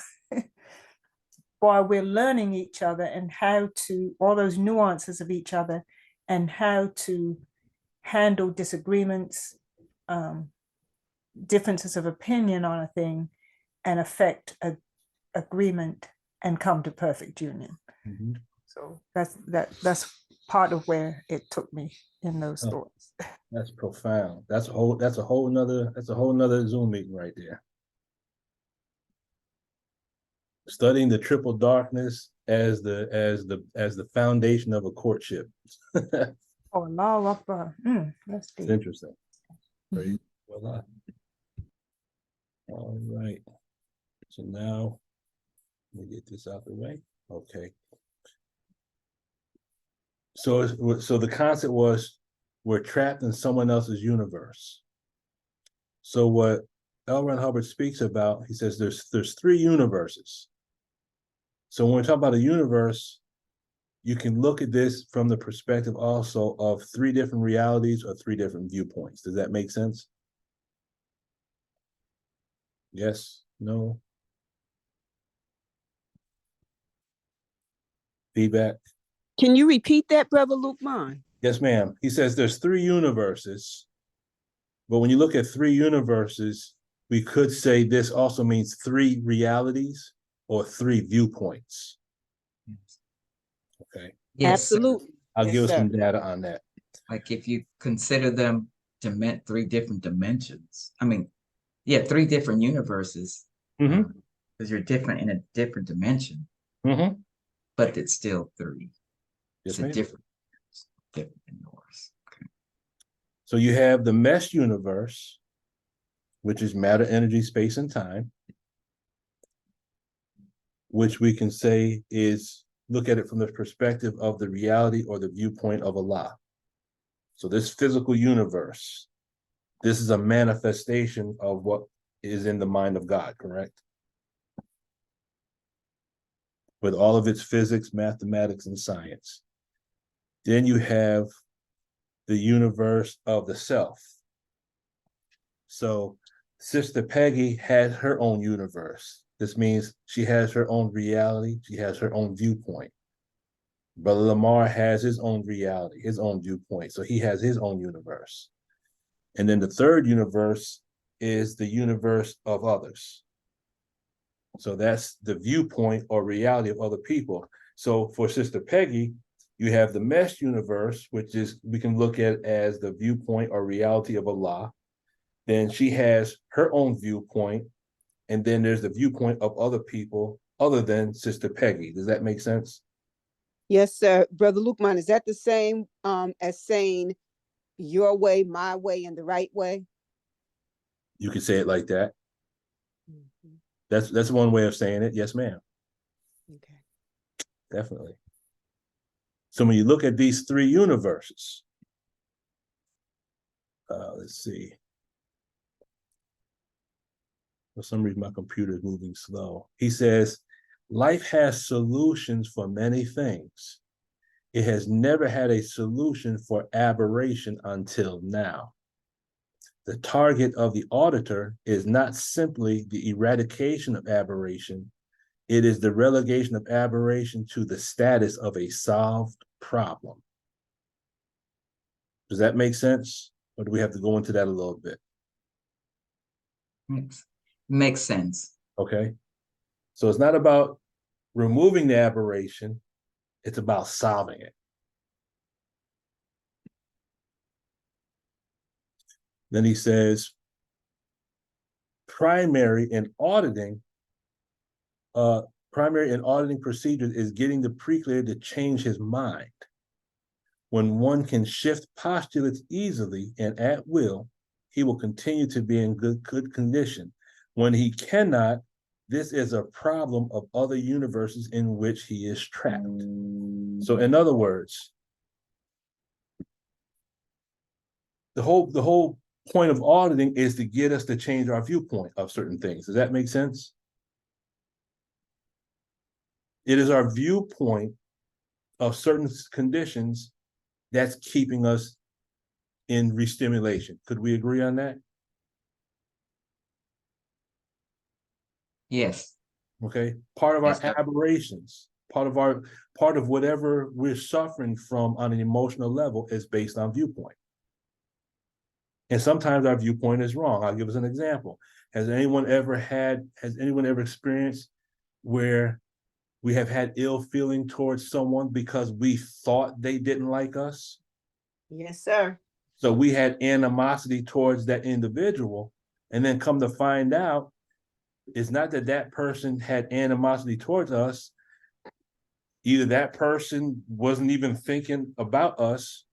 while we're learning each other and how to, all those nuances of each other and how to handle disagreements, differences of opinion on a thing, and affect a agreement and come to perfect union. So that's part of where it took me in those thoughts. That's profound. That's a whole nother Zoom meeting right there. Studying the triple darkness as the foundation of a courtship. Oh, Allah Akbar. That's deep. It's interesting. Praise Allah. All right. So now let me get this out the way. Okay. So the concept was we're trapped in someone else's universe. So what L. Ron Hubbard speaks about, he says there's 3 universes. So when we talk about a universe, you can look at this from the perspective also of 3 different realities or 3 different viewpoints. Does that make sense? Yes? No? Feedback? Can you repeat that, Brother Lukman? Yes, ma'am. He says there's 3 universes, but when you look at 3 universes, we could say this also means 3 realities or 3 viewpoints. Okay. Yes, sir. Absolutely. I'll Yes, give us sir. some data on that. Like if you consider them to meant 3 different dimensions. I mean, yeah, 3 different universes. Because you're different in a different dimension, but it's still 3. Yes, It's a ma'am. different than yours. Okay. So you have the mesh universe, which is matter, energy, space, and time, which we can say is, look at it from the perspective of the reality or the viewpoint of Allah. So this physical universe, this is a manifestation of what is in the mind of God, correct? With all of its physics, mathematics, and science. Then you have the universe of the self. So Sister Peggy has her own universe. This means she has her own reality. She has her own viewpoint. Brother Lamar has his own reality, his own viewpoint. So he has his own universe. And then the third universe is the universe of others. So that's the viewpoint or reality of other people. So for Sister Peggy, you have the mesh universe, which is, we can look at as the viewpoint or reality of Allah. Then she has her own viewpoint. And then there's the viewpoint of other people other than Sister Peggy. Does that make sense? Yes, sir. Brother Lukman, is that the same as saying your way, my way, and the right way? You can say it like that. That's one way of saying it. Yes, ma'am. Okay. definitely. So when you look at these three universes, let's see. For some reason, my computer is moving slow. He says, life has solutions for many things. It has never had a solution for aberration until now. The target of the auditor is not simply the eradication of aberration, it is the relegation of aberration to the status of a solved problem. Does that make sense? Or do we have to go into that a little bit? Makes sense. Okay. So it's not about removing the aberration, it's about solving it. Then he says, primary in auditing procedures is getting the pre-clear to change his mind. When one can shift postulates easily and at will, he will continue to be in good condition. When he cannot, this is a problem of other universes in which he is trapped. So in other words, the whole point of auditing is to get us to change our viewpoint of certain things. Does that make sense? It is our viewpoint of certain conditions that's keeping us in restimulation. Could we agree on that? Yes. Okay. Part of our Yes, sir. aberrations, part of whatever we're suffering from on an emotional level is based on viewpoint. And sometimes our viewpoint is wrong. I'll give us an example. Has anyone ever experienced where we have had ill feeling towards someone because we thought they didn't like us? Yes, sir. So we had animosity towards that individual, and then come to find out, it's not that that person had animosity towards us. Either that person wasn't even thinking about us,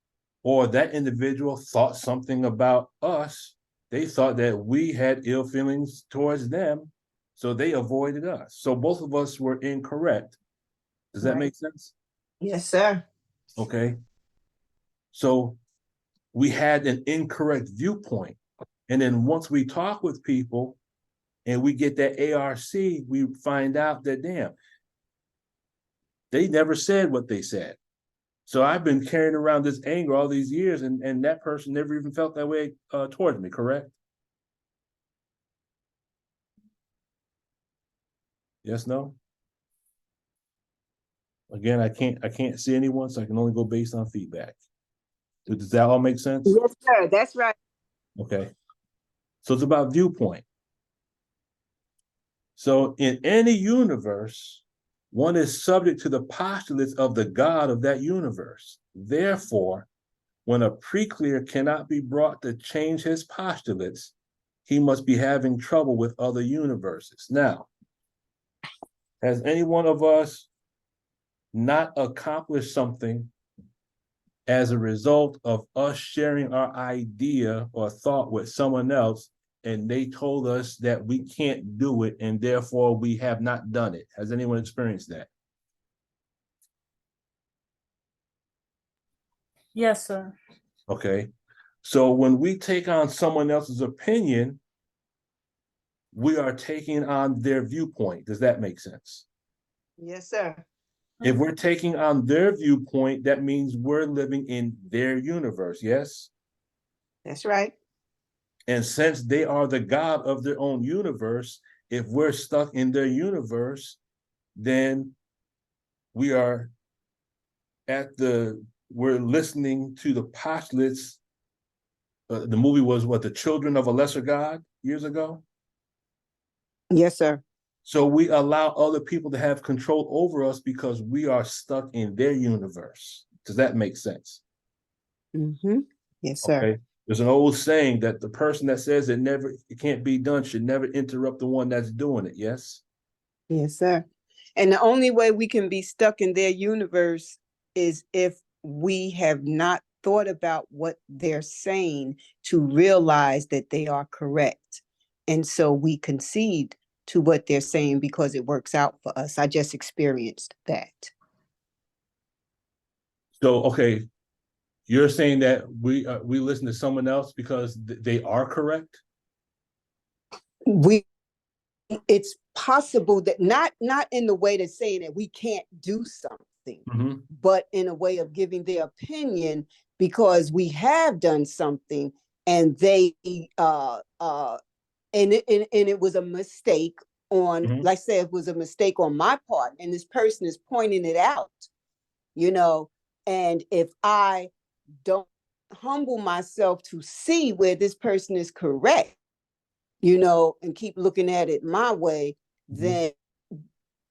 or that individual thought something about us. They thought that we had ill feelings towards them, so they avoided us. So both of us were incorrect. Does that make sense? Yes, sir. Okay. So we had an incorrect viewpoint. And then once we talk with people and we get that ARC, we find out that, damn, they never said what they said. So I've been carrying around this anger all these years, and that person never even felt that way towards me, correct? Yes, no? Again, I can't see anyone, so I can only go based on feedback. Does that all make sense? Yes, sir. That's right. Okay. So it's about viewpoint. So in any universe, one is subject to the postulates of the God of that universe. Therefore, when a pre-clear cannot be brought to change his postulates, he must be having trouble with other universes. Now, has any one of us not accomplished something as a result of us sharing our idea or thought with someone else, and they told us that we can't do it, and therefore we have not done it? Has anyone experienced that? Yes, sir. Okay. So when we take on someone else's opinion, we are taking on their viewpoint. Does that make sense? Yes, sir. If we're taking on their viewpoint, that means we're living in their universe, yes? That's right. And since they are the God of their own universe, if we're stuck in their universe, then we're listening to the postulates. The movie was what, The Children of a Lesser God years ago? Yes, sir. So we allow other people to have control over us because we are stuck in their universe. Does that make sense? Mm-hmm. Yes, sir. Okay. There's an old saying that the person that says it can't be done should never interrupt the one that's doing it. Yes? Yes, sir. And the only way we can be stuck in their universe is if we have not thought about what they're saying to realize that they are correct. And so we concede to what they're saying because it works out for us. I just experienced that. So, okay, you're saying that we listen to someone else because they are correct? It's possible that not in the way that's saying that we can't do something, Mhm. but in a way of giving their opinion because we have done something and they and it was a mistake on, Mhm. like I said, it was a mistake on my part, and this person is pointing it out, you know. And if I don't humble myself to see where this person is correct, you know, and keep looking at it my way, then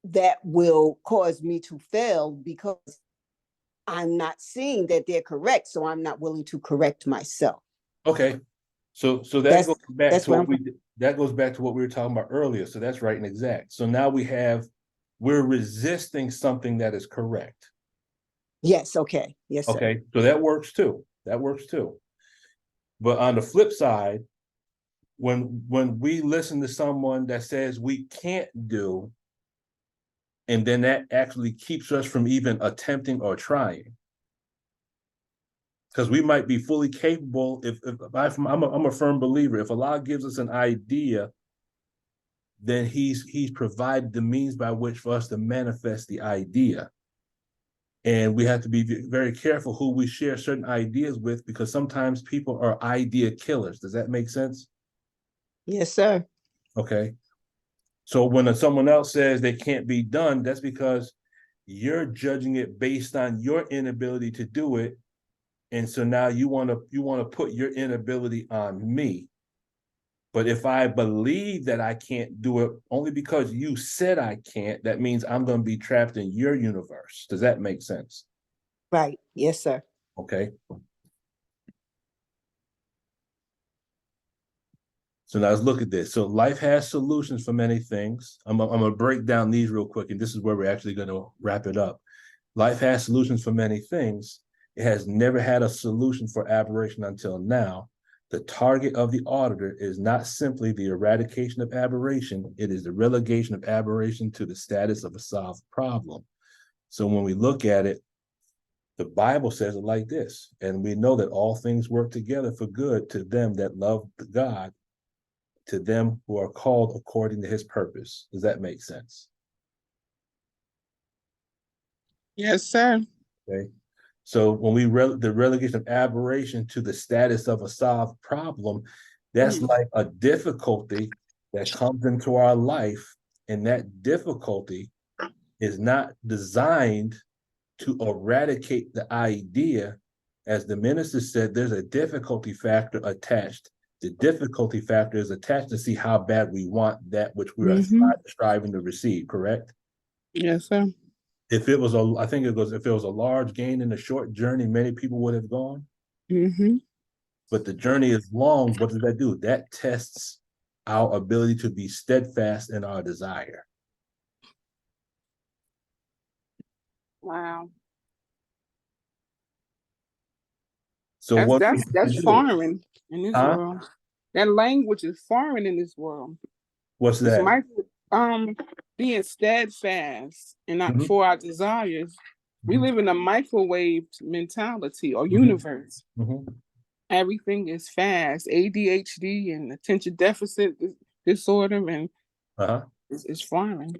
that will cause me to fail because I'm not seeing that they're correct. So I'm not willing to correct myself. Okay. So that That's- goes back that's to where what that goes back to what we were talking about earlier. So that's right and exact. So now we're resisting something that is correct. Yes, okay. Yes, sir. Okay. So that works too. That works too. But on the flip side, when we listen to someone that says we can't do, and then that actually keeps us from even attempting or trying. Because we might be fully capable. I'm a firm believer. If Allah gives us an idea, then He's provided the means by which for us to manifest the idea. And we have to be very careful who we share certain ideas with, because sometimes people are idea killers. Does that make sense? Yes, sir. Okay. So when someone else says they can't be done, that's because you're judging it based on your inability to do it. And so now you want to put your inability on me. But if I believe that I can't do it only because you said I can't, that means I'm going to be trapped in your universe. Does that make sense? Right. Yes, sir. Okay. So now let's look at this. So life has solutions for many things. I'm going to break down these real quick, and this is where we're actually going to wrap it up. Life has solutions for many things. It has never had a solution for aberration until now. The target of the auditor is not simply the eradication of aberration, it is the relegation of aberration to the status of a solved problem. So when we look at it, the Bible says it like this, and we know that all things work together for good to them that love God, to them who are called according to His purpose. Does that make sense? Yes, sir. Okay. So when we the relegation of aberration to the status of a solved problem, that's like a difficulty that comes into our life, and that difficulty is not designed to eradicate the idea. As the minister said, there's a difficulty factor attached. The difficulty factor is attached to see how bad we want that which we are striving to receive, correct? Yes, sir. If it was if it was a large gain in a short journey, many people would have gone. But the journey is long. What does that do? That tests our ability to be steadfast in our desire. Wow. So that's foreign in this world. That language is foreign in this world. What's that? Being steadfast and not for our desires. We live in a microwave mentality or universe. Everything is fast. ADHD and attention deficit disorder, and it's foreign.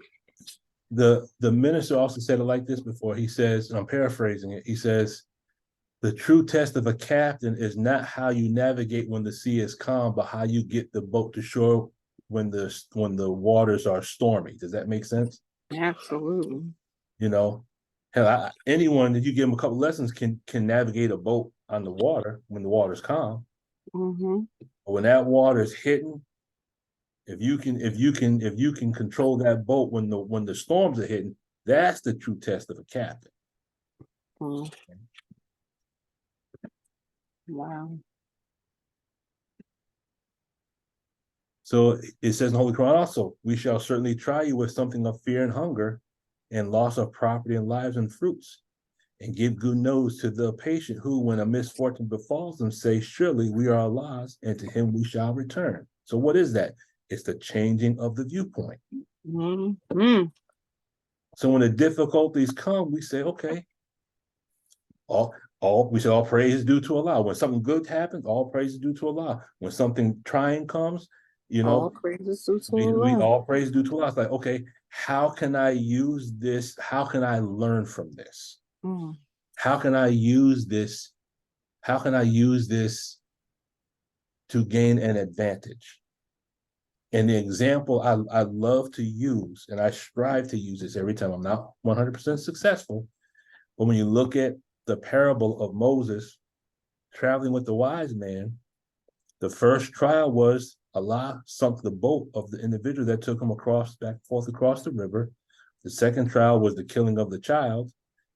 The minister also said it like this before. He says, and I'm paraphrasing it, he says, the true test of a captain is not how you navigate when the sea is calm, but how you get the boat to shore when the waters are stormy. Does that make sense? Absolutely. You know, hell, anyone that you give them a couple lessons can navigate a boat on the water when the water's calm. But when that water is hitting, if you can control that boat when the storms are hitting, that's the true test of a captain. Wow. So it says in the Holy Quran also, we shall certainly try you with something of fear and hunger and loss of property and lives and fruits, and give good news to the patient who, when a misfortune befalls them, say, surely we are Allah's, and to Him we shall return. So what is that? It's the changing of the viewpoint. So when the difficulties come, we say, okay, We say all praise is due to Allah. When something good happens, all praise is due to Allah. When something trying comes, you All know, praises due to we Allah. all praise due to Allah. It's like, okay, how can I use this? How can I learn from this? Mm. How can I use this? How can I use this to gain an advantage? And the example I love to use, and I strive to use this every time. I'm not 100% successful, but when you look at the parable of Moses traveling with the wise man, the first trial was Allah sunk the boat of the individual that took him back and forth across the river. The second trial was the killing of the child,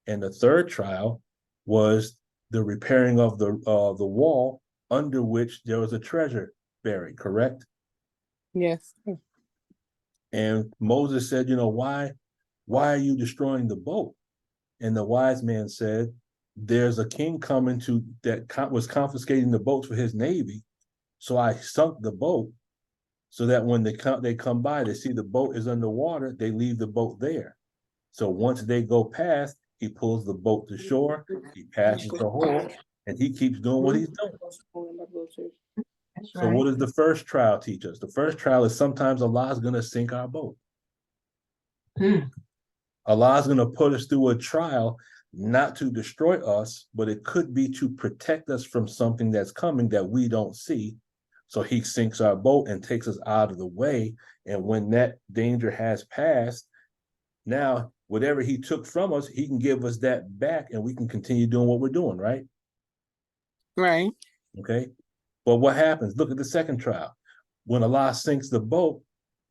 and the third trial was the repairing of the wall under which there was a treasure buried. Correct? Yes. And Moses said, why are you destroying the boat? And the wise man said, there's a king coming that was confiscating the boats for his navy. So I sunk the boat so that when they come by, they see the boat is underwater, they leave the boat there. So once they go past, he pulls the boat to shore, he passes the hole, and he keeps doing what he's doing. So what does the first trial teach us? The first trial is sometimes Allah is going to sink our boat. Allah is going to put us through a trial, not to destroy us, but it could be to protect us from something that's coming that we don't see. So he sinks our boat and takes us out of the way. And when that danger has passed, now whatever he took from us, he can give us that back and we can continue doing what we're doing, right? Right. Okay. But what happens? Look at the second trial. When Allah sinks the boat,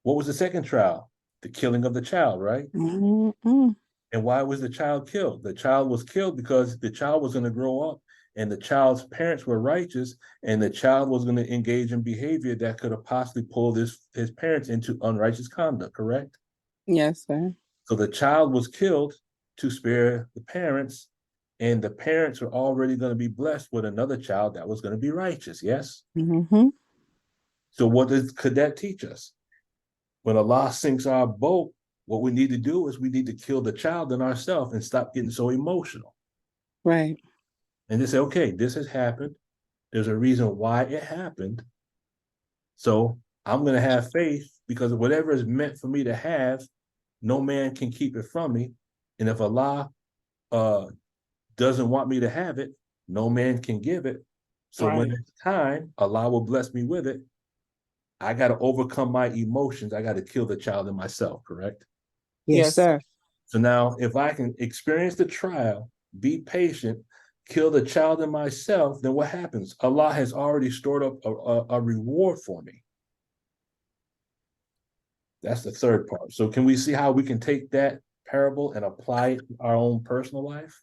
what was the second trial? The killing of the child, right? Mm-hmm. And why was the child killed? The child was killed because the child was going to grow up and the child's parents were righteous and the child was going to engage in behavior that could have possibly pulled his parents into unrighteous conduct, correct? Yes, sir. So the child was killed to spare the parents, and the parents were already going to be blessed with another child that was going to be righteous, yes? Mm-hmm. So could that teach us? When Allah sinks our boat, what we need to do is we need to kill the child in ourselves and stop getting so emotional. Right. And they say, okay, this has happened. There's a reason why it happened. So I'm going to have faith because whatever is meant for me to have, no man can keep it from me. And if Allah doesn't want me to have it, no man can give it. So when it's time, Allah will bless me with it. I got to overcome my emotions. I got to kill the child in myself, correct? Yes, sir. So now if I can experience the trial, be patient, kill the child in myself, then what happens? Allah has already stored up a reward for me. That's the third part. So can we see how we can take that parable and apply it to our own personal life?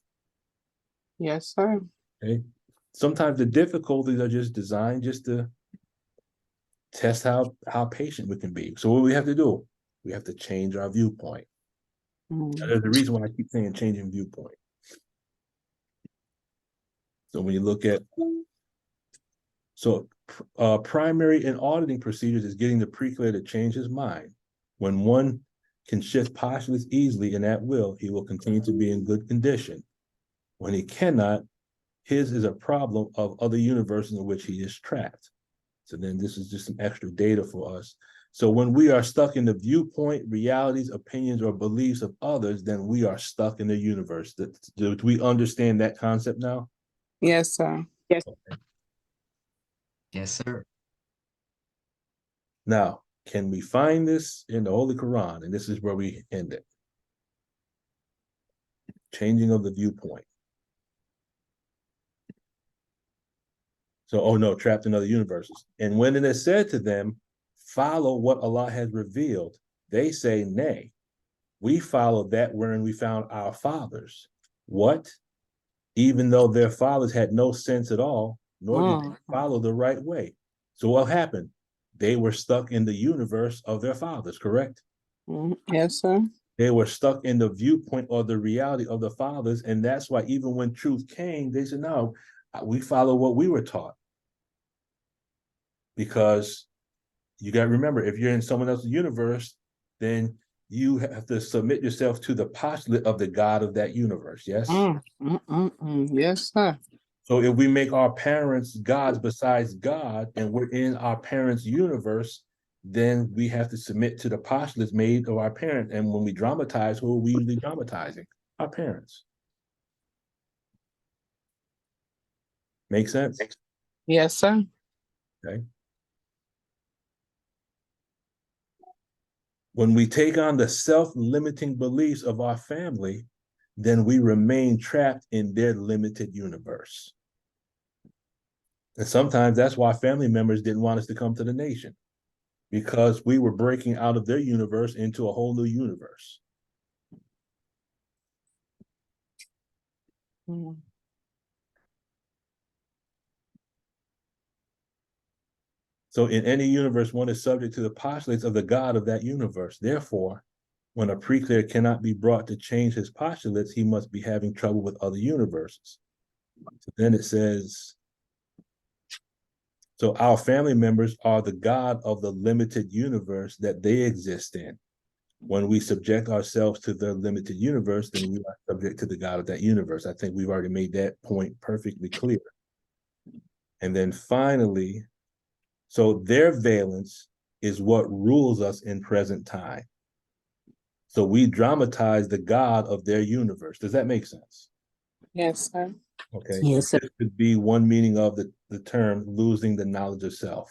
Yes, sir. Okay. Sometimes the difficulties are just designed just to test how patient we can be. So what we have to do, we have to change our viewpoint. There's a reason why I keep saying changing viewpoint. So when you look at, primary in auditing procedures is getting the pre-clear to change his mind. When one can shift postulates easily and at will, he will continue to be in good condition. When he cannot, his is a problem of other universes in which he is trapped. So then this is just some extra data for us. So when we are stuck in the viewpoint, realities, opinions, or beliefs of others, then we are stuck in the universe. Do we understand that concept now? Yes, sir. Yes. Okay. Yes, sir. Now, can we find this in the Holy Quran? And this is where we end it. Changing of the viewpoint. So, trapped in other universes. And when it is said to them, follow what Allah has revealed, they say, nay, we follow that wherein we found our fathers. What? Even though their fathers had no sense at all, nor did they follow the right way. So what happened? They were stuck in the universe of their fathers, correct? Yes, sir. They were stuck in the viewpoint or the reality of the fathers. And that's why even when truth came, they said, no, we follow what we were taught. Because you got to remember, if you're in someone else's universe, then you have to submit yourself to the postulate of the God of that universe. Yes. Yes, sir. So if we make our parents gods besides God, and we're in our parents' universe, then we have to submit to the postulates made of our parent. And when we dramatize, who are we usually dramatizing? Our parents. Make sense? Yes, sir. Okay. When we take on the self-limiting beliefs of our family, then we remain trapped in their limited universe. And sometimes that's why family members didn't want us to come to the nation, because we were breaking out of their universe into a whole new universe. So in any universe, one is subject to the postulates of the God of that universe. Therefore, when a preclear cannot be brought to change his postulates, he must be having trouble with other universes. So then it says, so our family members are the God of the limited universe that they exist in. When we subject ourselves to their limited universe, then we are subject to the God of that universe. I think we've already made that point perfectly clear. And then finally, so their valence is what rules us in present time. So we dramatize the God of their universe. Does that make sense? Yes, sir. Okay. Yes, sir. This could be one meaning of the term losing the knowledge of self.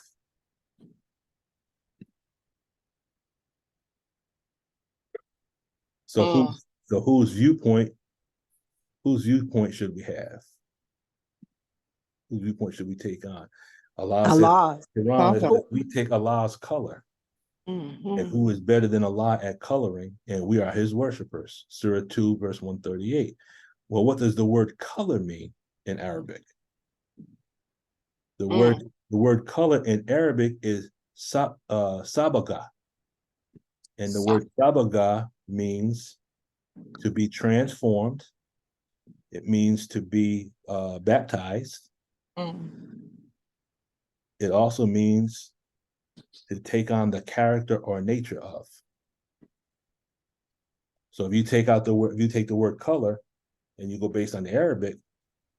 So whose viewpoint should we have? Whose viewpoint should we take on? Allah says, Quran is that we take Allah's color. And who is better than Allah at coloring? And we are his worshipers. Surah 2, verse 138. Well, what does the word color mean in Arabic? The word color in Arabic is sabaga. And the word sabaga means to be transformed. It means to be baptized. It also means to take on the character or nature of. So if you take out the word, if you take the word color and you go based on the Arabic,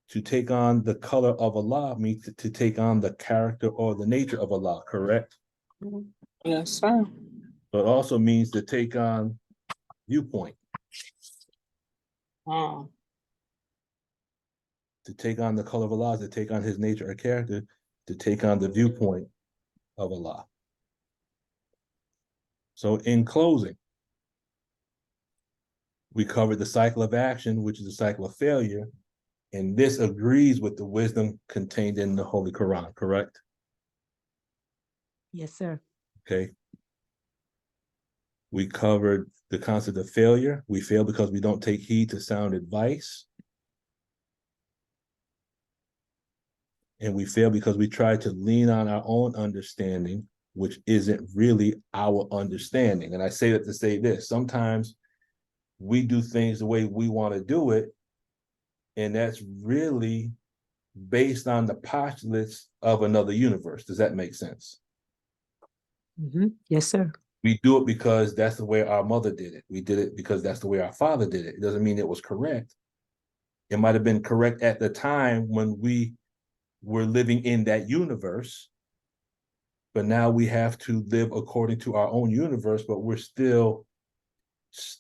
to take on the color of Allah means to take on the character or the nature of Allah, correct? Yes, sir. But it also means to take on viewpoint. To take on the color of Allah, to take on his nature or character, to take on the viewpoint of Allah. So in closing, we covered the cycle of action, which is the cycle of failure, and this agrees with the wisdom contained in the Holy Quran, correct? Yes, sir. Okay. We covered the concept of failure. We fail because we don't take heed to sound advice. And we fail because we try to lean on our own understanding, which isn't really our understanding. And I say that to say this, sometimes we do things the way we want to do it, and that's really based on the postulates of another universe. Does that make sense? Yes, sir. We do it because that's the way our mother did it. We did it because that's the way our father did it. It doesn't mean it was correct. It might have been correct at the time when we were living in that universe, but now we have to live according to our own universe, but we're still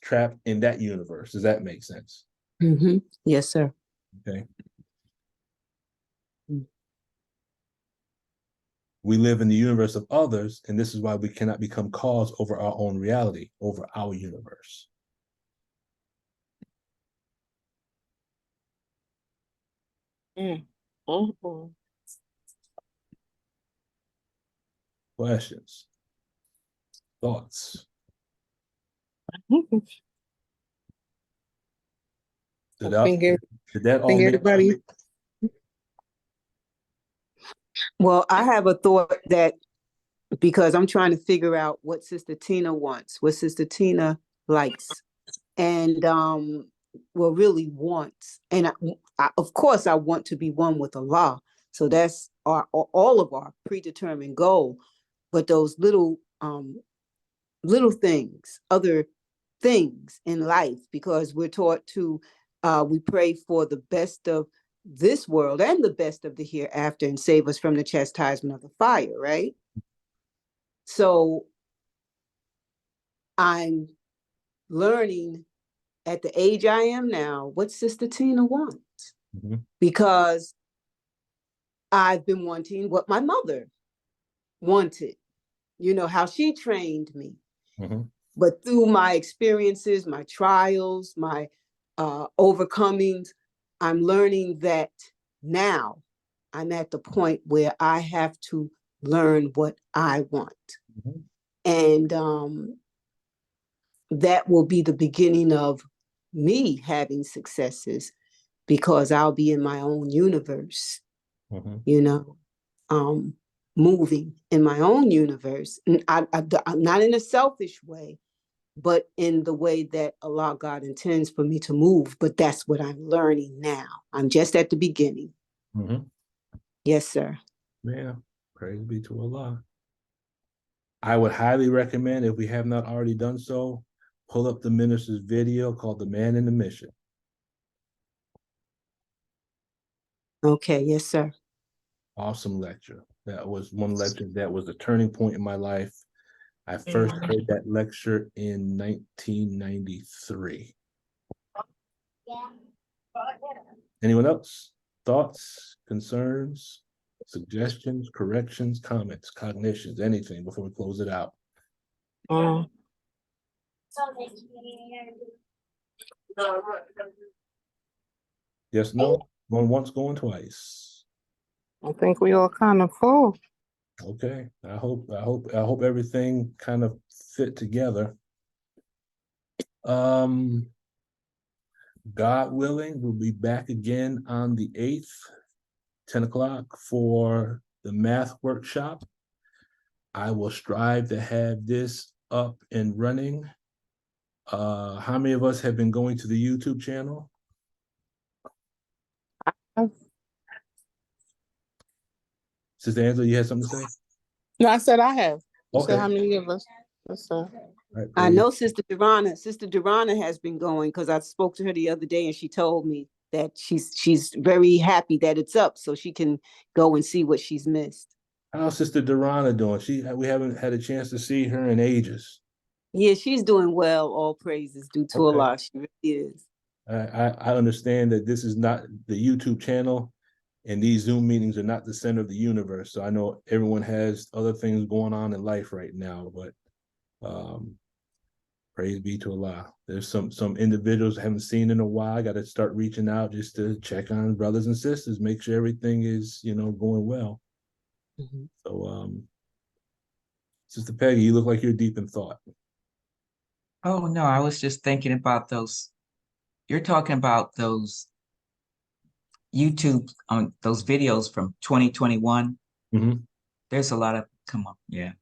trapped in that universe. Does that make sense? Yes, sir. Okay. We live in the universe of others, and this is why we cannot become cause over our own reality, over our universe. Questions? Thoughts? Did that all make everybody. Well, I have a thought that, because I'm trying to figure out what Sister Tina wants, what Sister Tina likes, and really wants. And I, of course, I want to be one with Allah. So that's all of our predetermined goal. But those little things, other things in life, because we're taught to we pray for the best of this world and the best of the hereafter, and save us from the chastisement of the fire, right? So I'm learning at the age I am now what Sister Tina wants, because I've been wanting what my mother wanted, you know, how she trained me. But through my experiences, my trials, my overcomings, I'm learning that now I'm at the point where I have to learn what I want. And that will be the beginning of me having successes, because I'll be in my own universe, you know, moving in my own universe. And I'm not in a selfish way, but in the way that Allah God intends for me to move. But that's what I'm learning now. I'm just at the beginning. Yes, sir. Yeah, praise be to Allah. I would highly recommend, if we have not already done so, pull up the minister's video called The Man in the Mission. Okay, yes, sir. Awesome lecture. That was one lecture that was a turning point in my life. I first heard that lecture in 1993. Anyone else? Thoughts, concerns, suggestions, corrections, comments, cognitions, anything before we close it out? Yes, no? Going once, going twice. I think we all kind of full. Okay. I hope everything kind of fit together. God willing, we'll be back again on the 8th, 10 o'clock for the math workshop. I will strive to have this up and running. How many of us have been going to the YouTube channel? Sister Angela, you had something to say? No, I said I have. You Okay. said how many of us? Yes, sir. Right, I know Sister Durana has been going, because I spoke to her the other day and she told me that she's very happy that it's up, so she can go and see what she's missed. How's Sister Durana doing? We haven't had a chance to see her in ages. Yeah, she's doing well. All praises due to Allah. She really is. I understand that this is not the YouTube channel, and these Zoom meetings are not the center of the universe. So I know everyone has other things going on in life right now, but praise be to Allah. There's some individuals I haven't seen in a while. I got to start reaching out just to check on brothers and sisters, make sure everything is, going well. So, Sister Peggy, you look like you're deep in thought. Oh, no, I was just thinking about those. You're talking about those YouTube, those videos from 2021. There's a lot of, yeah,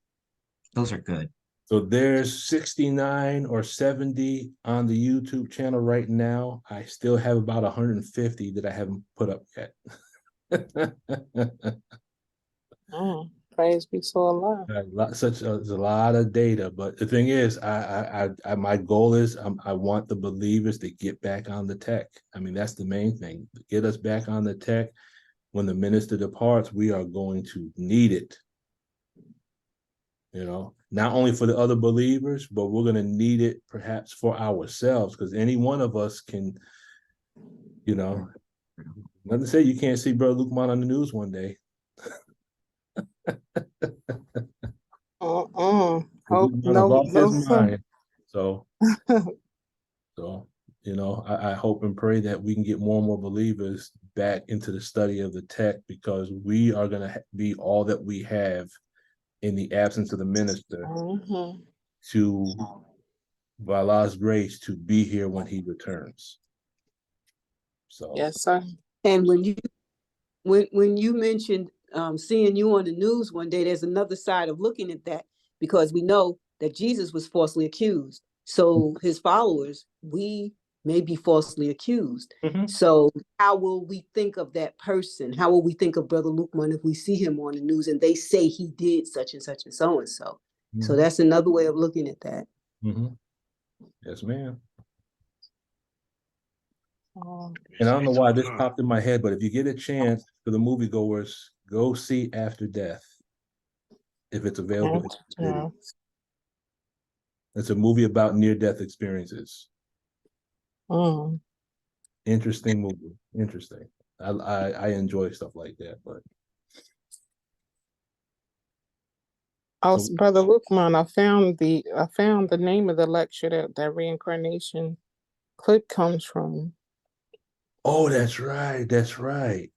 those are good. So there's 69 or 70 on the YouTube channel right now. I still have about 150 that I haven't put up yet. Praise be to Allah. There's a lot of data, but the thing is, my goal is I want the believers to get back on the tech. I mean, that's the main thing. Get us back on the tech. When the minister departs, we are going to need it. Not only for the other believers, but we're going to need it perhaps for ourselves, because any one of us can, nothing to say you can't see Brother Lukman on the news one day. Hope his mind. So I hope and pray that we can get more and more believers back into the study of the tech, because we are going to be all that we have in the absence of the minister to, by Allah's grace, to be here when he returns. So yes, sir. And when you mentioned seeing you on the news one day, there's another side of looking at that, because we know that Jesus was falsely accused. So his followers, we may be falsely accused. So how will we think of that person? How will we think of Brother Lukman if we see him on the news and they say he did such and such and so and so? So that's another way of looking at that. Yes, ma'am. Oh, And I don't know why this popped in my head, but if you get a chance for the moviegoers, go see After Death. If it's available. in the yeah. city. It's a movie about near-death experiences. Mm. Interesting movie. Interesting. I enjoy stuff like that, but Also, So- Brother Lukman, I found the name of the lecture that reincarnation clip comes from. oh, that's right. That's right.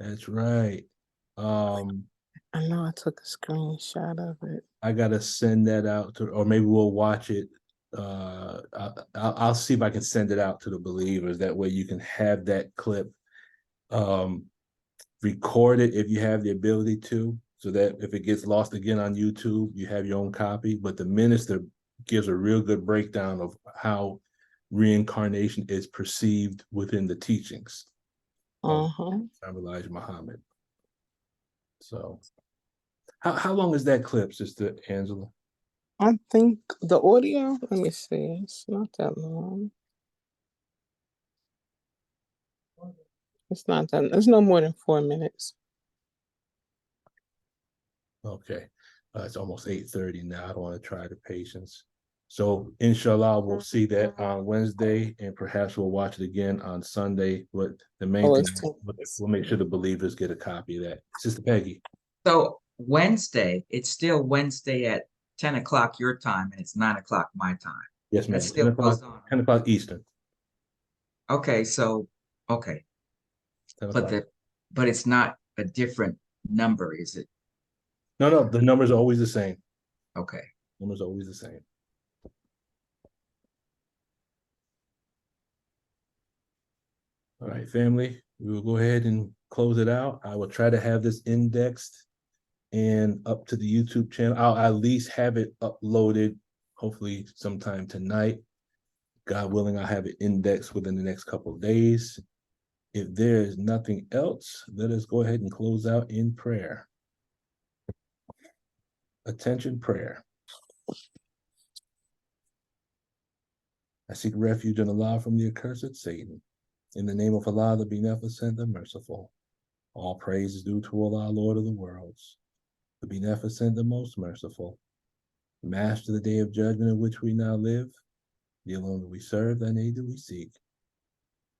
That's right. I know I took a screenshot of it. I gotta send that out to, or maybe we'll watch it. I'll see if I can send it out to the believers. That way you can have that clip record it if you have the ability to, so that if it gets lost again on YouTube, you have your own copy. But the minister gives a real good breakdown of how reincarnation is perceived within the teachings of Elijah Muhammad. So how long is that clip, Sister Angela? I think the audio, let me see, it's not that long. It's no more than 4 minutes. Okay. It's almost 8:30 now. I don't want to try the patience. So inshallah, we'll see that on Wednesday, and perhaps we'll watch it again on Sunday. But the main thing, we'll make sure the believers get a copy of that. Sister Peggy. So Wednesday, it's still Wednesday at 10 o'clock your time, and it's 9 o'clock my time. Yes, ma'am. That still 10 o'clock, goes on. 10 o'clock Eastern. Okay, so, okay. 10 But o'clock. but it's not a different number, is it? No, the numbers are always the same. Okay. Numbers are always the same. All right, family, we will go ahead and close it out. I will try to have this indexed and up to the YouTube channel. I'll at least have it uploaded, hopefully sometime tonight. God willing, I'll have it indexed within the next couple of days. If there is nothing else, let us go ahead and close out in prayer. Attention, prayer. I seek refuge in Allah from the accursed Satan. In the name of Allah, the Beneficent, the Merciful. All praise is due to Allah, Lord of the worlds, the Beneficent, the Most Merciful, Master of the day of judgment in which we now live. The alone do we serve, thine aid do we seek.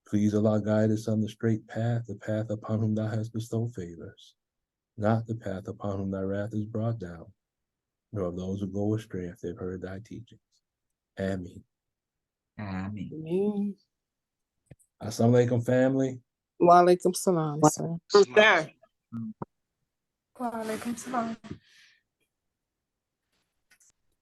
Please, Allah, guide us on the straight path, the path upon whom thou hast bestowed favors, not the path upon whom thy wrath is brought down, nor of those who go astray if they've heard thy teachings. Ameen. Ameen. Assalamu alaikum, family. Wa alaikum salam, sir. Sir. Wa alaikum salam.